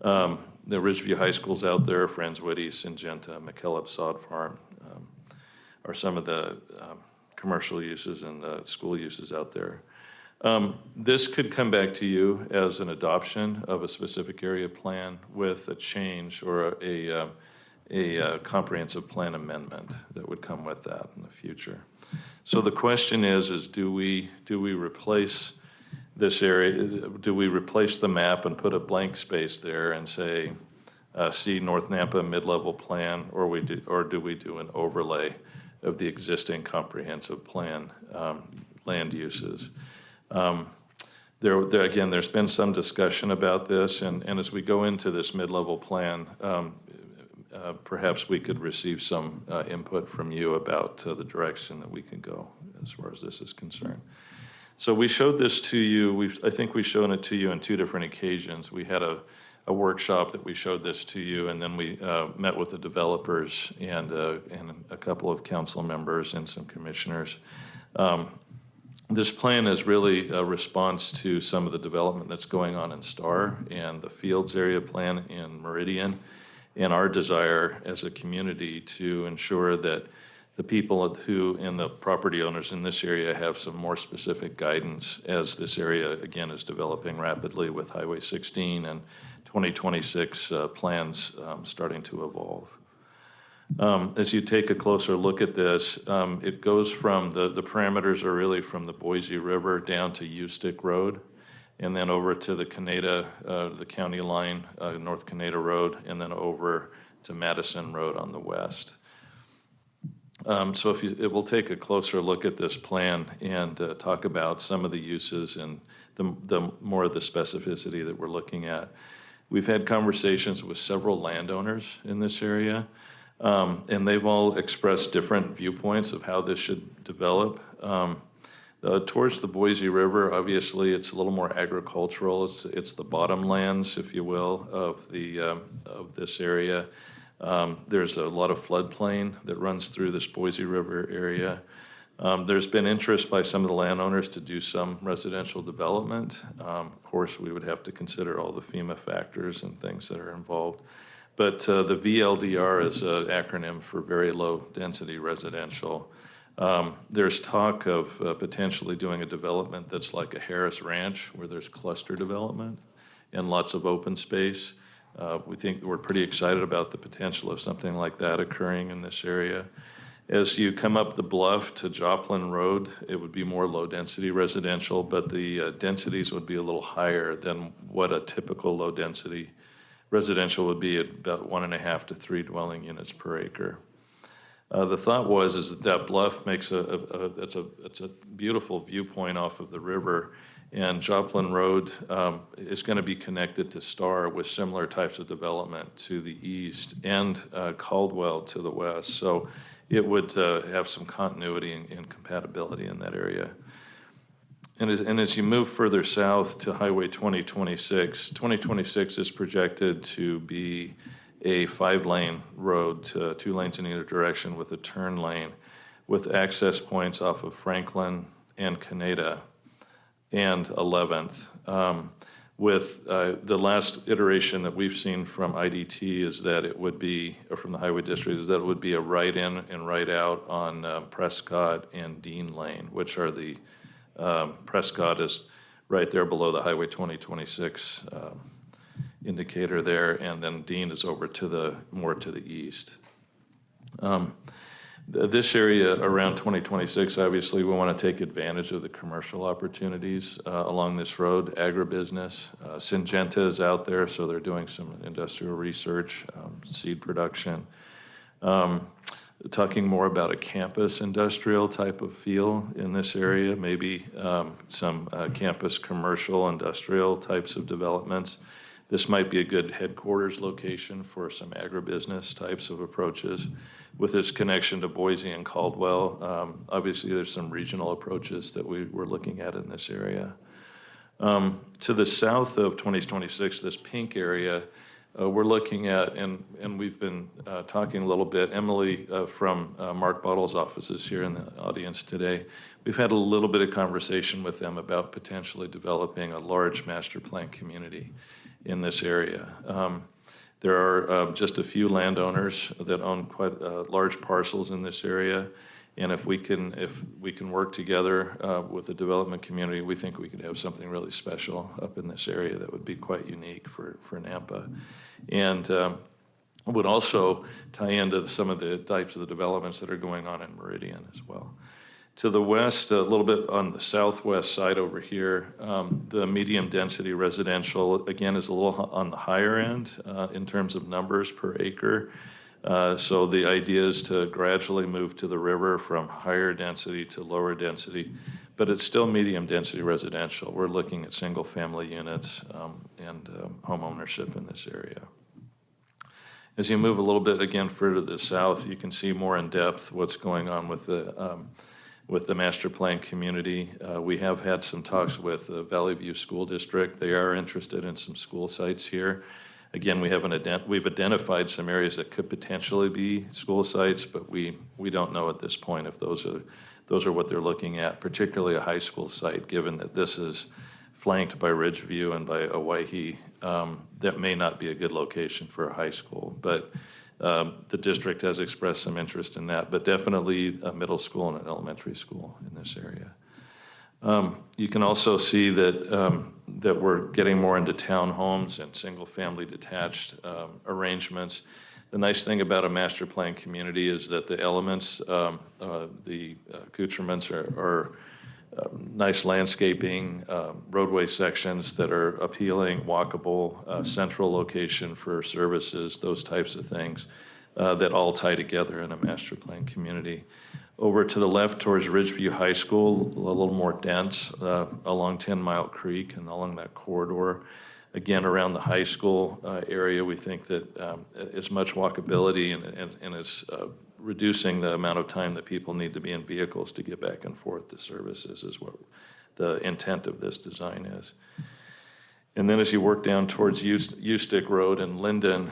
The Ridgeview High School's out there, Franz Whitty, Syngenta, McKillop, Sod Farm are some of the commercial uses and the school uses out there. This could come back to you as an adoption of a specific area plan with a change or a comprehensive plan amendment that would come with that in the future. So the question is do we replace this area? Do we replace the map and put a blank space there and say, see North Nampa mid-level plan, or do we do an overlay of the existing comprehensive plan land uses? Again, there's been some discussion about this, and as we go into this mid-level plan, perhaps we could receive some input from you about the direction that we can go as far as this is concerned. So we showed this to you, I think we've shown it to you on 2 different occasions. We had a workshop that we showed this to you, and then we met with the developers and a couple of council members and some commissioners. This plan is really a response to some of the development that's going on in Star and the Fields area plan in Meridian, and our desire as a community to ensure that the people who and the property owners in this area have some more specific guidance as this area, again, is developing rapidly with Highway 16 and 2026 plans starting to evolve. As you take a closer look at this, it goes from the parameters are really from the Boise River down to Ustick Road, and then over to the Canada, the county line, North Canada Road, and then over to Madison Road on the west. So it will take a closer look at this plan and talk about some of the uses and the more of the specificity that we're looking at. We've had conversations with several landowners in this area, and they've all expressed different viewpoints of how this should develop. Towards the Boise River, obviously, it's a little more agricultural. It's the bottomlands, if you will, of this area. There's a lot of floodplain that runs through this Boise River area. There's been interest by some of the landowners to do some residential development. Of course, we would have to consider all the FEMA factors and things that are involved. But the VLDR is an acronym for very low density residential. There's talk of potentially doing a development that's like a Harris Ranch, where there's cluster development and lots of open space. We're pretty excited about the potential of something like that occurring in this area. As you come up the bluff to Joplin Road, it would be more low-density residential, but the densities would be a little higher than what a typical low-density residential would be, at about 1.5 to 3 dwelling units per acre. The thought is that bluff makes it's a beautiful viewpoint off of the river, and Joplin Road is going to be connected to Star with similar types of development to the east and Caldwell to the west. So it would have some continuity and compatibility in that area. And as you move further south to Highway 2026, 2026 is projected to be a 5-lane road, 2 lanes in either direction with a turn lane, with access points off of Franklin and Canada and 11th. With the last iteration that we've seen from IDT is that it would be, or from the Highway District, is that it would be a right in and right out on Prescott and Dean Lane, which are the, Prescott is right there below the Highway 2026 indicator there, and then Dean is over to the, more to the east. This area around 2026, obviously, we want to take advantage of the commercial opportunities along this road, agribusiness. Syngenta is out there, so they're doing some industrial research, seed production. Talking more about a campus industrial type of feel in this area, maybe some campus commercial industrial types of developments. This might be a good headquarters location for some agribusiness types of approaches. With its connection to Boise and Caldwell, obviously there's some regional approaches that we're looking at in this area. To the south of 2026, this pink area, we're looking at, and we've been talking a little bit, Emily from Mark Bottle's office is here in the audience today. We've had a little bit of conversation with them about potentially developing a large master plan community in this area. There are just a few landowners that own quite large parcels in this area, and if we can work together with the development community, we think we could have something really special up in this area that would be quite unique for Nampa, and would also tie into some of the types of the developments that are going on in Meridian as well. To the west, a little bit on the southwest side over here, the medium-density residential, again, is a little on the higher end in terms of numbers per acre. So the idea is to gradually move to the river from higher density to lower density, but it's still medium-density residential. We're looking at single-family units and home ownership in this area. As you move a little bit, again, further to the south, you can see more in depth what's going on with the master plan community. We have had some talks with the Valley View School District. They are interested in some school sites here. Again, we've identified some areas that could potentially be school sites, but we don't know at this point if those are what they're looking at, particularly a high school site, given that this is flanked by Ridgeview and by Owyhee. That may not be a good location for a high school, but the district has expressed some interest in that, but definitely a middle school and an elementary school in this area. You can also see that we're getting more into townhomes and single-family detached arrangements. The nice thing about a master plan community is that the elements, the accoutrements are nice landscaping, roadway sections that are appealing, walkable, central location for services, those types of things that all tie together in a master plan community. Over to the left towards Ridgeview High School, a little more dense along 10 Mile Creek and along that corridor. Again, around the high school area, we think that it's much walkability and it's reducing the amount of time that people need to be in vehicles to get back and forth to services is what the intent of this design is. And then as you work down towards Ustick Road and Linden,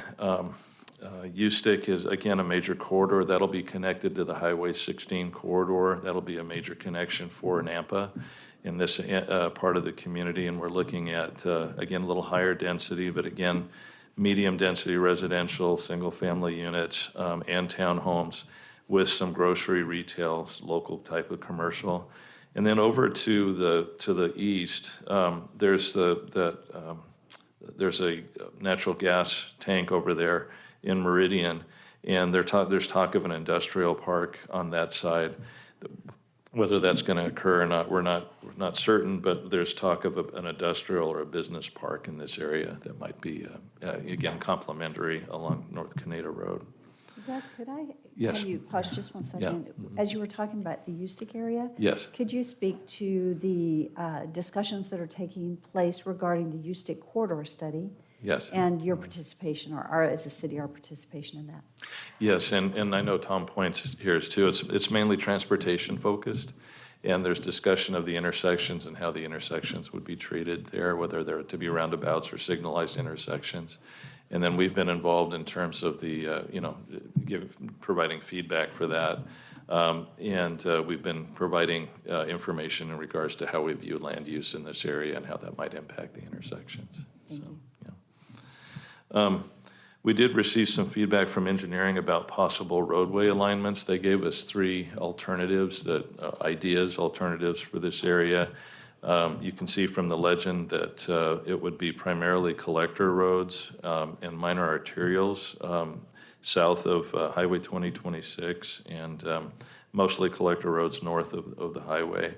Ustick is, again, a major corridor. That'll be connected to the Highway 16 corridor. That'll be a major connection for Nampa in this part of the community. And we're looking at, again, a little higher density, but again, medium density residential, single family units, and townhomes with some grocery retail, local type of commercial. And then over to the east, there's a natural gas tank over there in Meridian, and there's talk of an industrial park on that side. Whether that's going to occur or not, we're not certain, but there's talk of an industrial or a business park in this area that might be, again, complementary along North Canada Road. Doug, could I Yes. have you pause just one second? As you were talking about the Ustick area? Yes. Could you speak to the discussions that are taking place regarding the Ustick corridor study? Yes. And your participation, or our, as a city, our participation in that? Yes, and I know Tom points here too. It's mainly transportation focused, and there's discussion of the intersections and how the intersections would be treated there, whether they're to be roundabouts or signalized intersections. And then we've been involved in terms of the, providing feedback for that. And we've been providing information in regards to how we view land use in this area and how that might impact the intersections. Thank you. We did receive some feedback from engineering about possible roadway alignments. They gave us 3 alternatives, alternatives for this area. You can see from the legend that it would be primarily collector roads and minor arterials south of Highway 2026 and mostly collector roads north of the highway.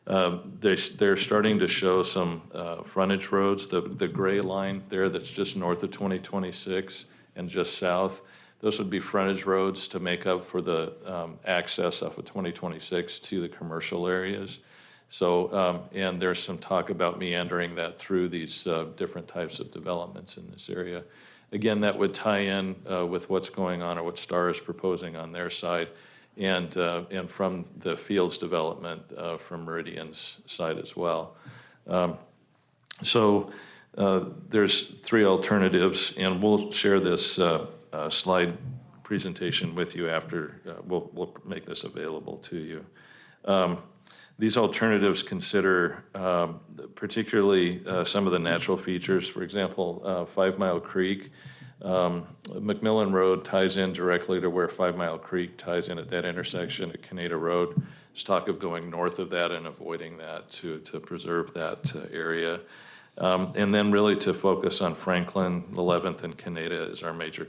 They're starting to show some frontage roads, the gray line there that's just north of 2026 and just south. Those would be frontage roads to make up for the access off of 2026 to the commercial areas. So, and there's some talk about meandering that through these different types of developments in this area. Again, that would tie in with what's going on or what Star is proposing on their side, and from the Fields development from Meridian's side as well. So there's three alternatives, and we'll share this slide presentation with you after. We'll make this available to you. These alternatives consider particularly some of the natural features. For example, 5 Mile Creek. McMillan Road ties in directly to where 5 Mile Creek ties in at that intersection at Canada Road. There's talk of going north of that and avoiding that to preserve that area. And then really to focus on Franklin, 11th, and Canada as our major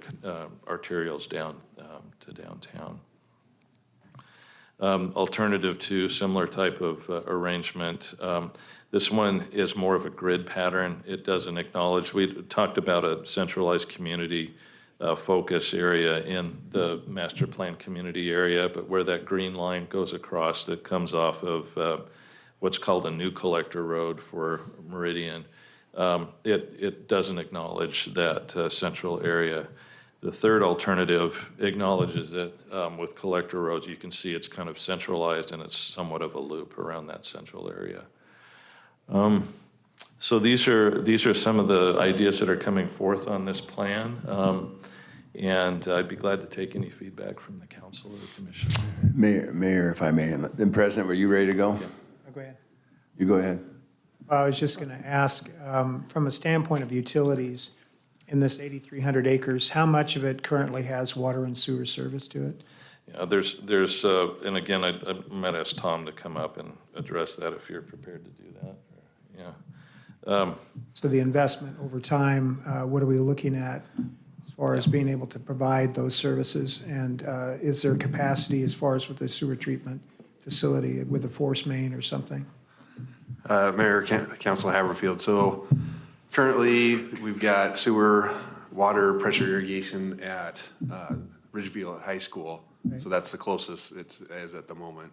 arterials down to downtown. Alternative to similar type of arrangement. This one is more of a grid pattern. It doesn't acknowledge, we talked about a centralized community focus area in the master plan community area, but where that green line goes across that comes off of what's called a new collector road for Meridian, it doesn't acknowledge that central area. The third alternative acknowledges it with collector roads. You can see it's kind of centralized and it's somewhat of a loop around that central area. So these are some of the ideas that are coming forth on this plan. And I'd be glad to take any feedback from the council or the commission. Mayor, if I may, and President, were you ready to go? Go ahead. You go ahead. I was just going to ask, from a standpoint of utilities, in this 8,300 acres, how much of it currently has water and sewer service to it? Yeah, there's and again, I might ask Tom to come up and address that if you're prepared to do that. Yeah. So the investment over time, what are we looking at as far as being able to provide those services? And is there capacity as far as with the sewer treatment facility with a force main or something? Mayor, Council Haverfield. So currently, we've got sewer, water, pressure irrigation at Ridgeville High School. So that's the closest it is at the moment.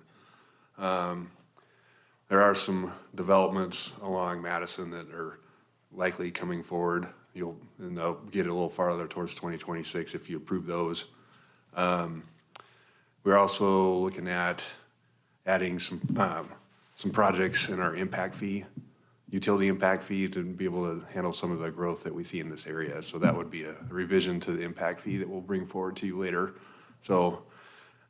There are some developments along Madison that are likely coming forward. And they'll get it a little farther towards 2026 if you approve those. We're also looking at adding some projects in our impact fee, utility impact fee, to be able to handle some of the growth that we see in this area. So that would be a revision to the impact fee that we'll bring forward to you later. So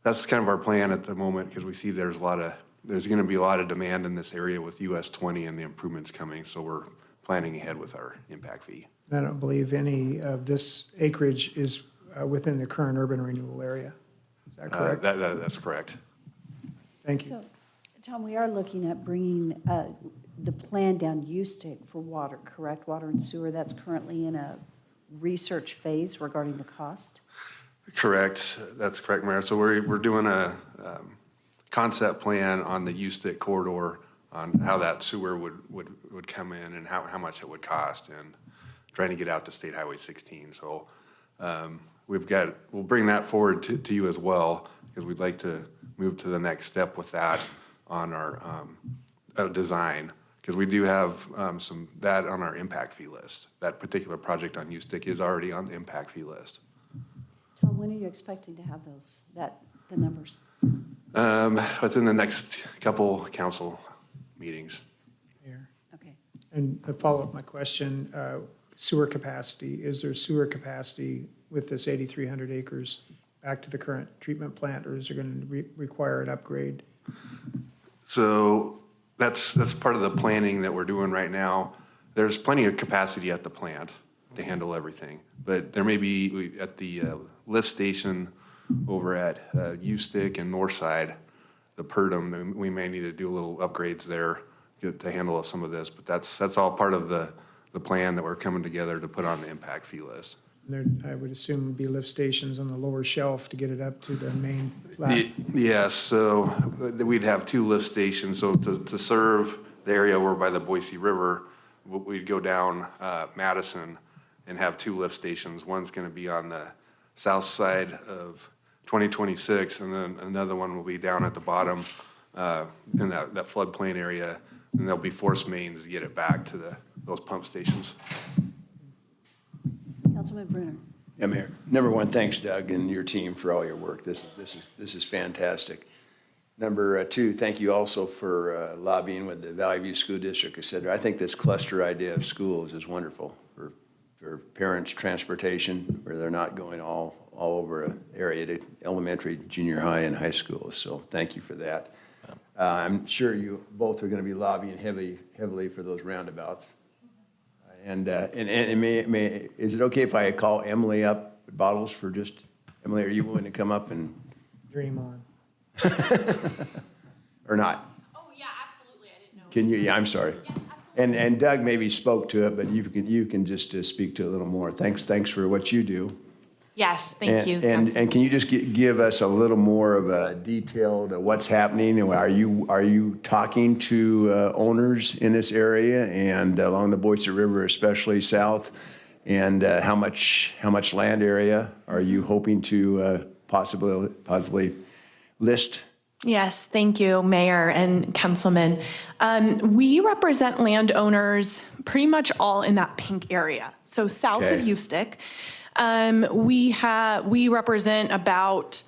that's kind of our plan at the moment, because we see there's going to be a lot of demand in this area with US 20 and the improvements coming. So we're planning ahead with our impact fee. I don't believe any of this acreage is within the current urban renewal area. Is that correct? That's correct. Thank you. So, Tom, we are looking at bringing the plan down USTIC for water, correct? Water and sewer, that's currently in a research phase regarding the cost? Correct. That's correct, Mayor. So we're doing a concept plan on the USTIC corridor on how that sewer would come in and how much it would cost, and trying to get out to State Highway 16. So we'll bring that forward to you as well, because we'd like to move to the next step with that on our design, because we do have that on our impact fee list. That particular project on USTIC is already on the impact fee list. Tom, when are you expecting to have the numbers? Within the next couple council meetings. Mayor. Okay. And to follow up my question, sewer capacity, is there sewer capacity with this 8,300 acres back to the current treatment plant, or is it going to require an upgrade? So that's part of the planning that we're doing right now. There's plenty of capacity at the plant to handle everything, but there may be at the lift station over at USTIC and Northside, the Purdom, we may need to do a little upgrades there to handle some of this, but that's all part of the plan that we're coming together to put on the impact fee list. There, I would assume would be lift stations on the lower shelf to get it up to the main plat. Yes, so we'd have 2 lift stations. So to serve the area over by the Boise River, we'd go down Madison and have 2 lift stations. One's going to be on the south side of 2026, and then another one will be down at the bottom in that floodplain area, and there'll be force mains to get it back to those pump stations. Councilman Brunner. Yeah, Mayor. Number one, thanks, Doug, and your team for all your work. This is fantastic. Number 2, thank you also for lobbying with the Valley View School District, et cetera. I think this cluster idea of schools is wonderful for parents' transportation, where they're not going all over an area to elementary, junior high, and high schools. So thank you for that. I'm sure you both are going to be lobbying heavily for those roundabouts. And is it okay if I call Emily up with bottles for just, Emily, are you willing to come up and, Dream on. or not? Oh, yeah, absolutely. I didn't know. Can you, yeah, I'm sorry. And Doug maybe spoke to it, but you can just speak to it a little more. Thanks for what you do. Yes, thank you. And can you just give us a little more of a detailed what's happening? And are you talking to owners in this area and along the Boise River, especially south? And how much land area are you hoping to possibly list? Yes, thank you, Mayor and Councilman. We represent landowners pretty much all in that pink area. So south of Okay. Ustick, we represent about,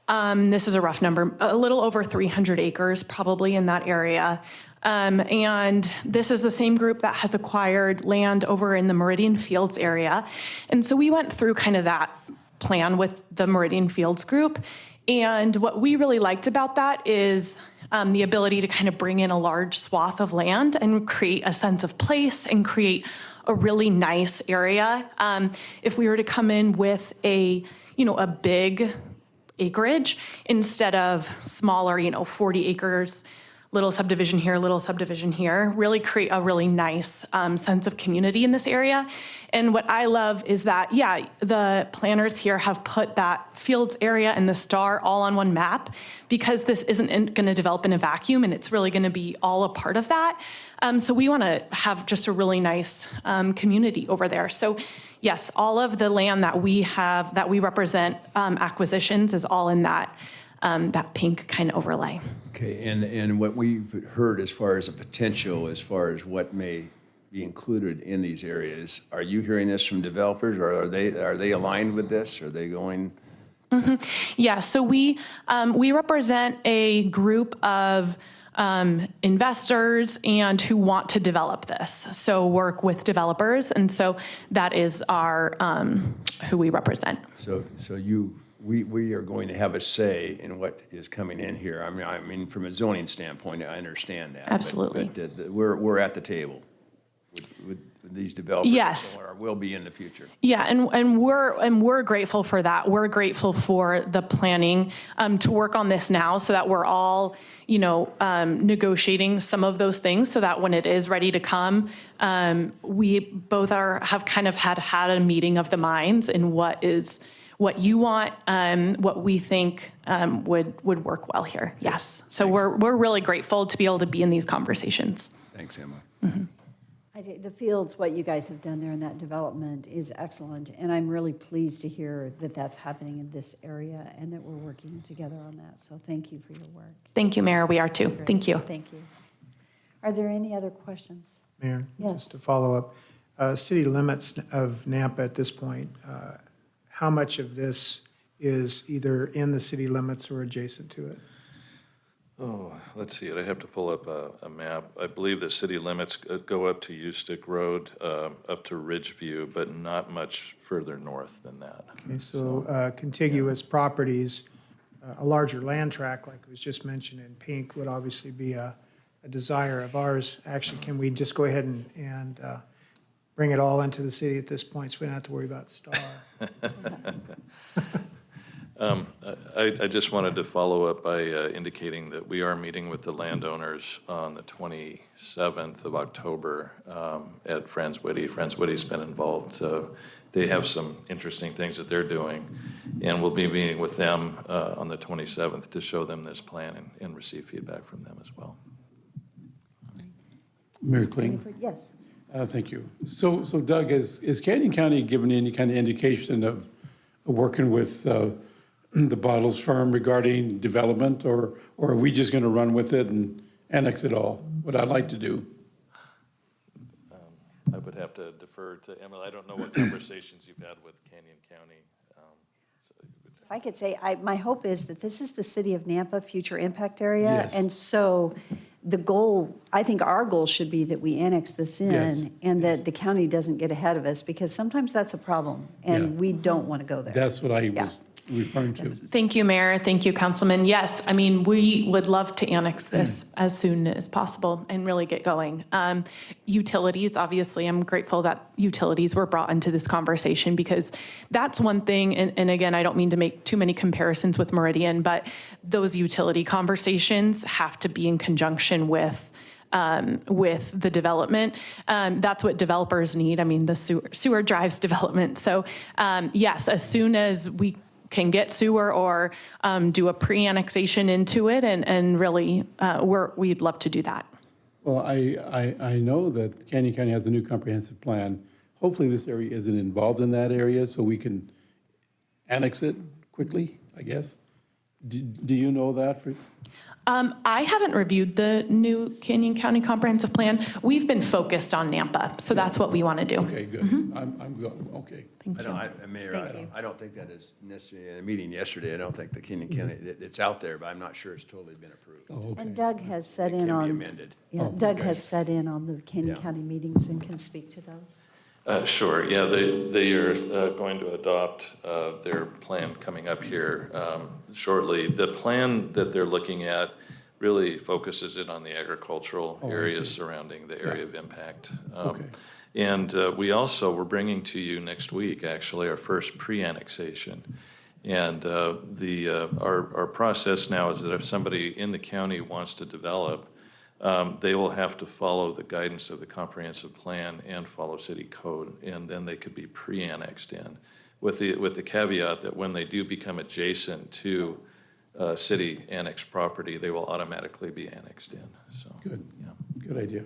this is a rough number, a little over 300 acres probably in that area. And this is the same group that has acquired land over in the Meridian Fields area. And so we went through kind of that plan with the Meridian Fields group. And what we really liked about that is the ability to kind of bring in a large swath of land and create a sense of place and create a really nice area. If we were to come in with a big acreage instead of smaller, 40 acres, little subdivision here, really create a really nice sense of community in this area. And what I love is that, the planners here have put that Fields area and the Star all on one map, because this isn't going to develop in a vacuum, and it's really going to be all a part of that. So we want to have just a really nice community over there. So yes, all of the land that we have, that we represent acquisitions, is all in that pink kind of overlay. Okay, and what we've heard as far as a potential, as far as what may be included in these areas, are you hearing this from developers, or are they aligned with this? Are they going? Yeah, so we represent a group of investors and who want to develop this. So work with developers, and so that is our who we represent. So we are going to have a say in what is coming in here. I mean, from a zoning standpoint, I understand that. Absolutely. But we're at the table with these developers. Yes. Or will be in the future. Yeah, and we're grateful for that. We're grateful for the planning to work on this now, so that we're all, negotiating some of those things, so that when it is ready to come, we both have kind of had a meeting of the minds in what you want, what we think would work well here. Yes. So we're really grateful to be able to be in these conversations. Thanks, Emma. Mm-hmm. The Fields, what you guys have done there in that development is excellent, and I'm really pleased to hear that that's happening in this area and that we're working together on that. So thank you for your work. Thank you, Mayor. We are too. Great. Thank you. Thank you. Are there any other questions? Mayor, Yes. just to follow up, city limits of Nampa at this point, how much of this is either in the city limits or adjacent to it? Oh, let's see, I'd have to pull up a map. I believe the city limits go up to Ustick Road, up to Ridgeview, but not much further north than that. Okay, so contiguous properties, a larger land tract, like was just mentioned in pink, would obviously be a desire of ours. Actually, can we just go ahead and bring it all into the city at this point, so we don't have to worry about Star? I just wanted to follow up by indicating that we are meeting with the landowners on the 27th of October at Franz Witte. Franz Witte's been involved they have some interesting things that they're doing. And we'll be meeting with them on the 27th to show them this plan and receive feedback from them as well. Mayor Kling? Yes. Thank you. So Doug, is Canyon County given any kind of indication of working with the Bottles firm regarding development, or are we just going to run with it and annex it all? What I'd like to do. I would have to defer to Emily. I don't know what conversations you've had with Canyon County. If I could say, my hope is that this is the city of Nampa future impact area. Yes. And so the goal, I think our goal should be that we annex this Yes. in and that the county doesn't get ahead of us, because sometimes that's a problem and Yeah. we don't want to go there. That's what I Yeah. was referring to. Thank you, Mayor. Thank you, Councilman. Yes, I mean, we would love to annex this as soon as possible and really get going. Utilities, obviously, I'm grateful that utilities were brought into this conversation, because that's one thing, and again, I don't mean to make too many comparisons with Meridian, but those utility conversations have to be in conjunction with the development. That's what developers need. I mean, the sewer drives development. So yes, as soon as we can get sewer or do a pre-annexation into it, and really, we'd love to do that. Well, I know that Canyon County has a new comprehensive plan. Hopefully this area isn't involved in that area, so we can annex it quickly, I guess. Do you know that? I haven't reviewed the new Canyon County Comprehensive Plan. We've been focused on Nampa, so that's what we want to do. Okay, good. I'm good, okay. Mayor, I don't think that is necessarily, in a meeting yesterday, I don't think the Canyon County, it's out there, but I'm not sure it's totally been approved. Oh, okay. And Doug has set It in can be on. amended. Yeah, Doug has set in on the Canyon Yeah. County meetings and can speak to those. Sure, yeah, they are going to adopt their plan coming up here shortly. The plan that they're looking at really focuses it on the agricultural areas surrounding the area of impact. Okay. And we're bringing to you next week, actually, our first pre-annexation. And our process now is that if somebody in the county wants to develop, they will have to follow the guidance of the comprehensive plan and follow city code, and then they could be pre-annexed in, with the caveat that when they do become adjacent to city annexed property, they will automatically be annexed in. So Good, yeah. good idea.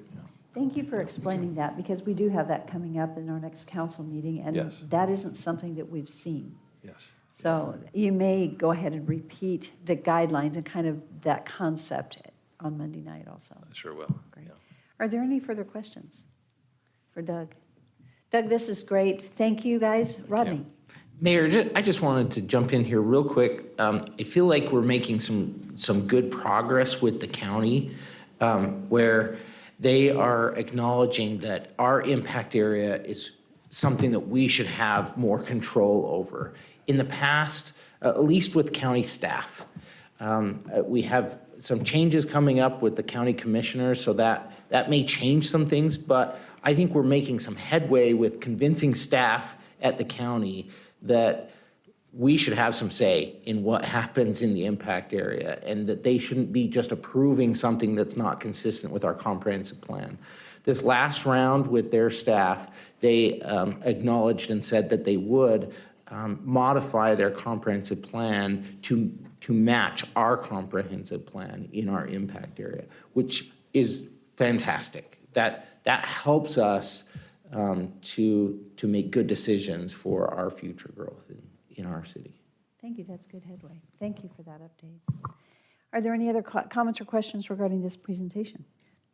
Thank you for explaining that, because we do have that coming up in our next council meeting, and Yes. that isn't something that we've seen. Yes. So you may go ahead and repeat the guidelines and kind of that concept on Monday night also. I sure will. Great. Yeah. Are there any further questions for Doug? Doug, this is great. Thank you, guys. Rodney? Mayor, I just wanted to jump in here real quick. I feel like we're making some good progress with the county, where they are acknowledging that our impact area is something that we should have more control over. In the past, at least with county staff, we have some changes coming up with the county commissioners, so that may change some things, but I think we're making some headway with convincing staff at the county that we should have some say in what happens in the impact area, and that they shouldn't be just approving something that's not consistent with our comprehensive plan. This last round with their staff, they acknowledged and said that they would modify their comprehensive plan to match our comprehensive plan in our impact area, which is fantastic. That helps us to make good decisions for our future growth in our city. Thank you. That's good headway. Thank you for that update. Are there any other comments or questions regarding this presentation?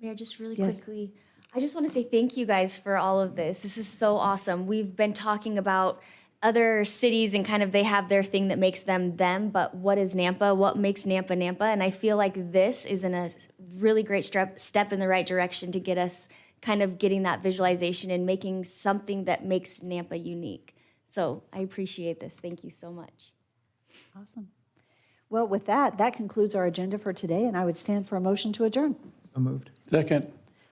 Mayor, just really Yes. quickly, I just want to say thank you guys for all of this. This is so awesome. We've been talking about other cities and kind of they have their thing that makes them them, but what is Nampa? What makes Nampa Nampa? And I feel like this is a really great step in the right direction to get us kind of getting that visualization and making something that makes Nampa unique. So I appreciate this. Thank you so much. Awesome. Well, with that, that concludes our agenda for today, and I would stand for a motion to adjourn. So moved. Second.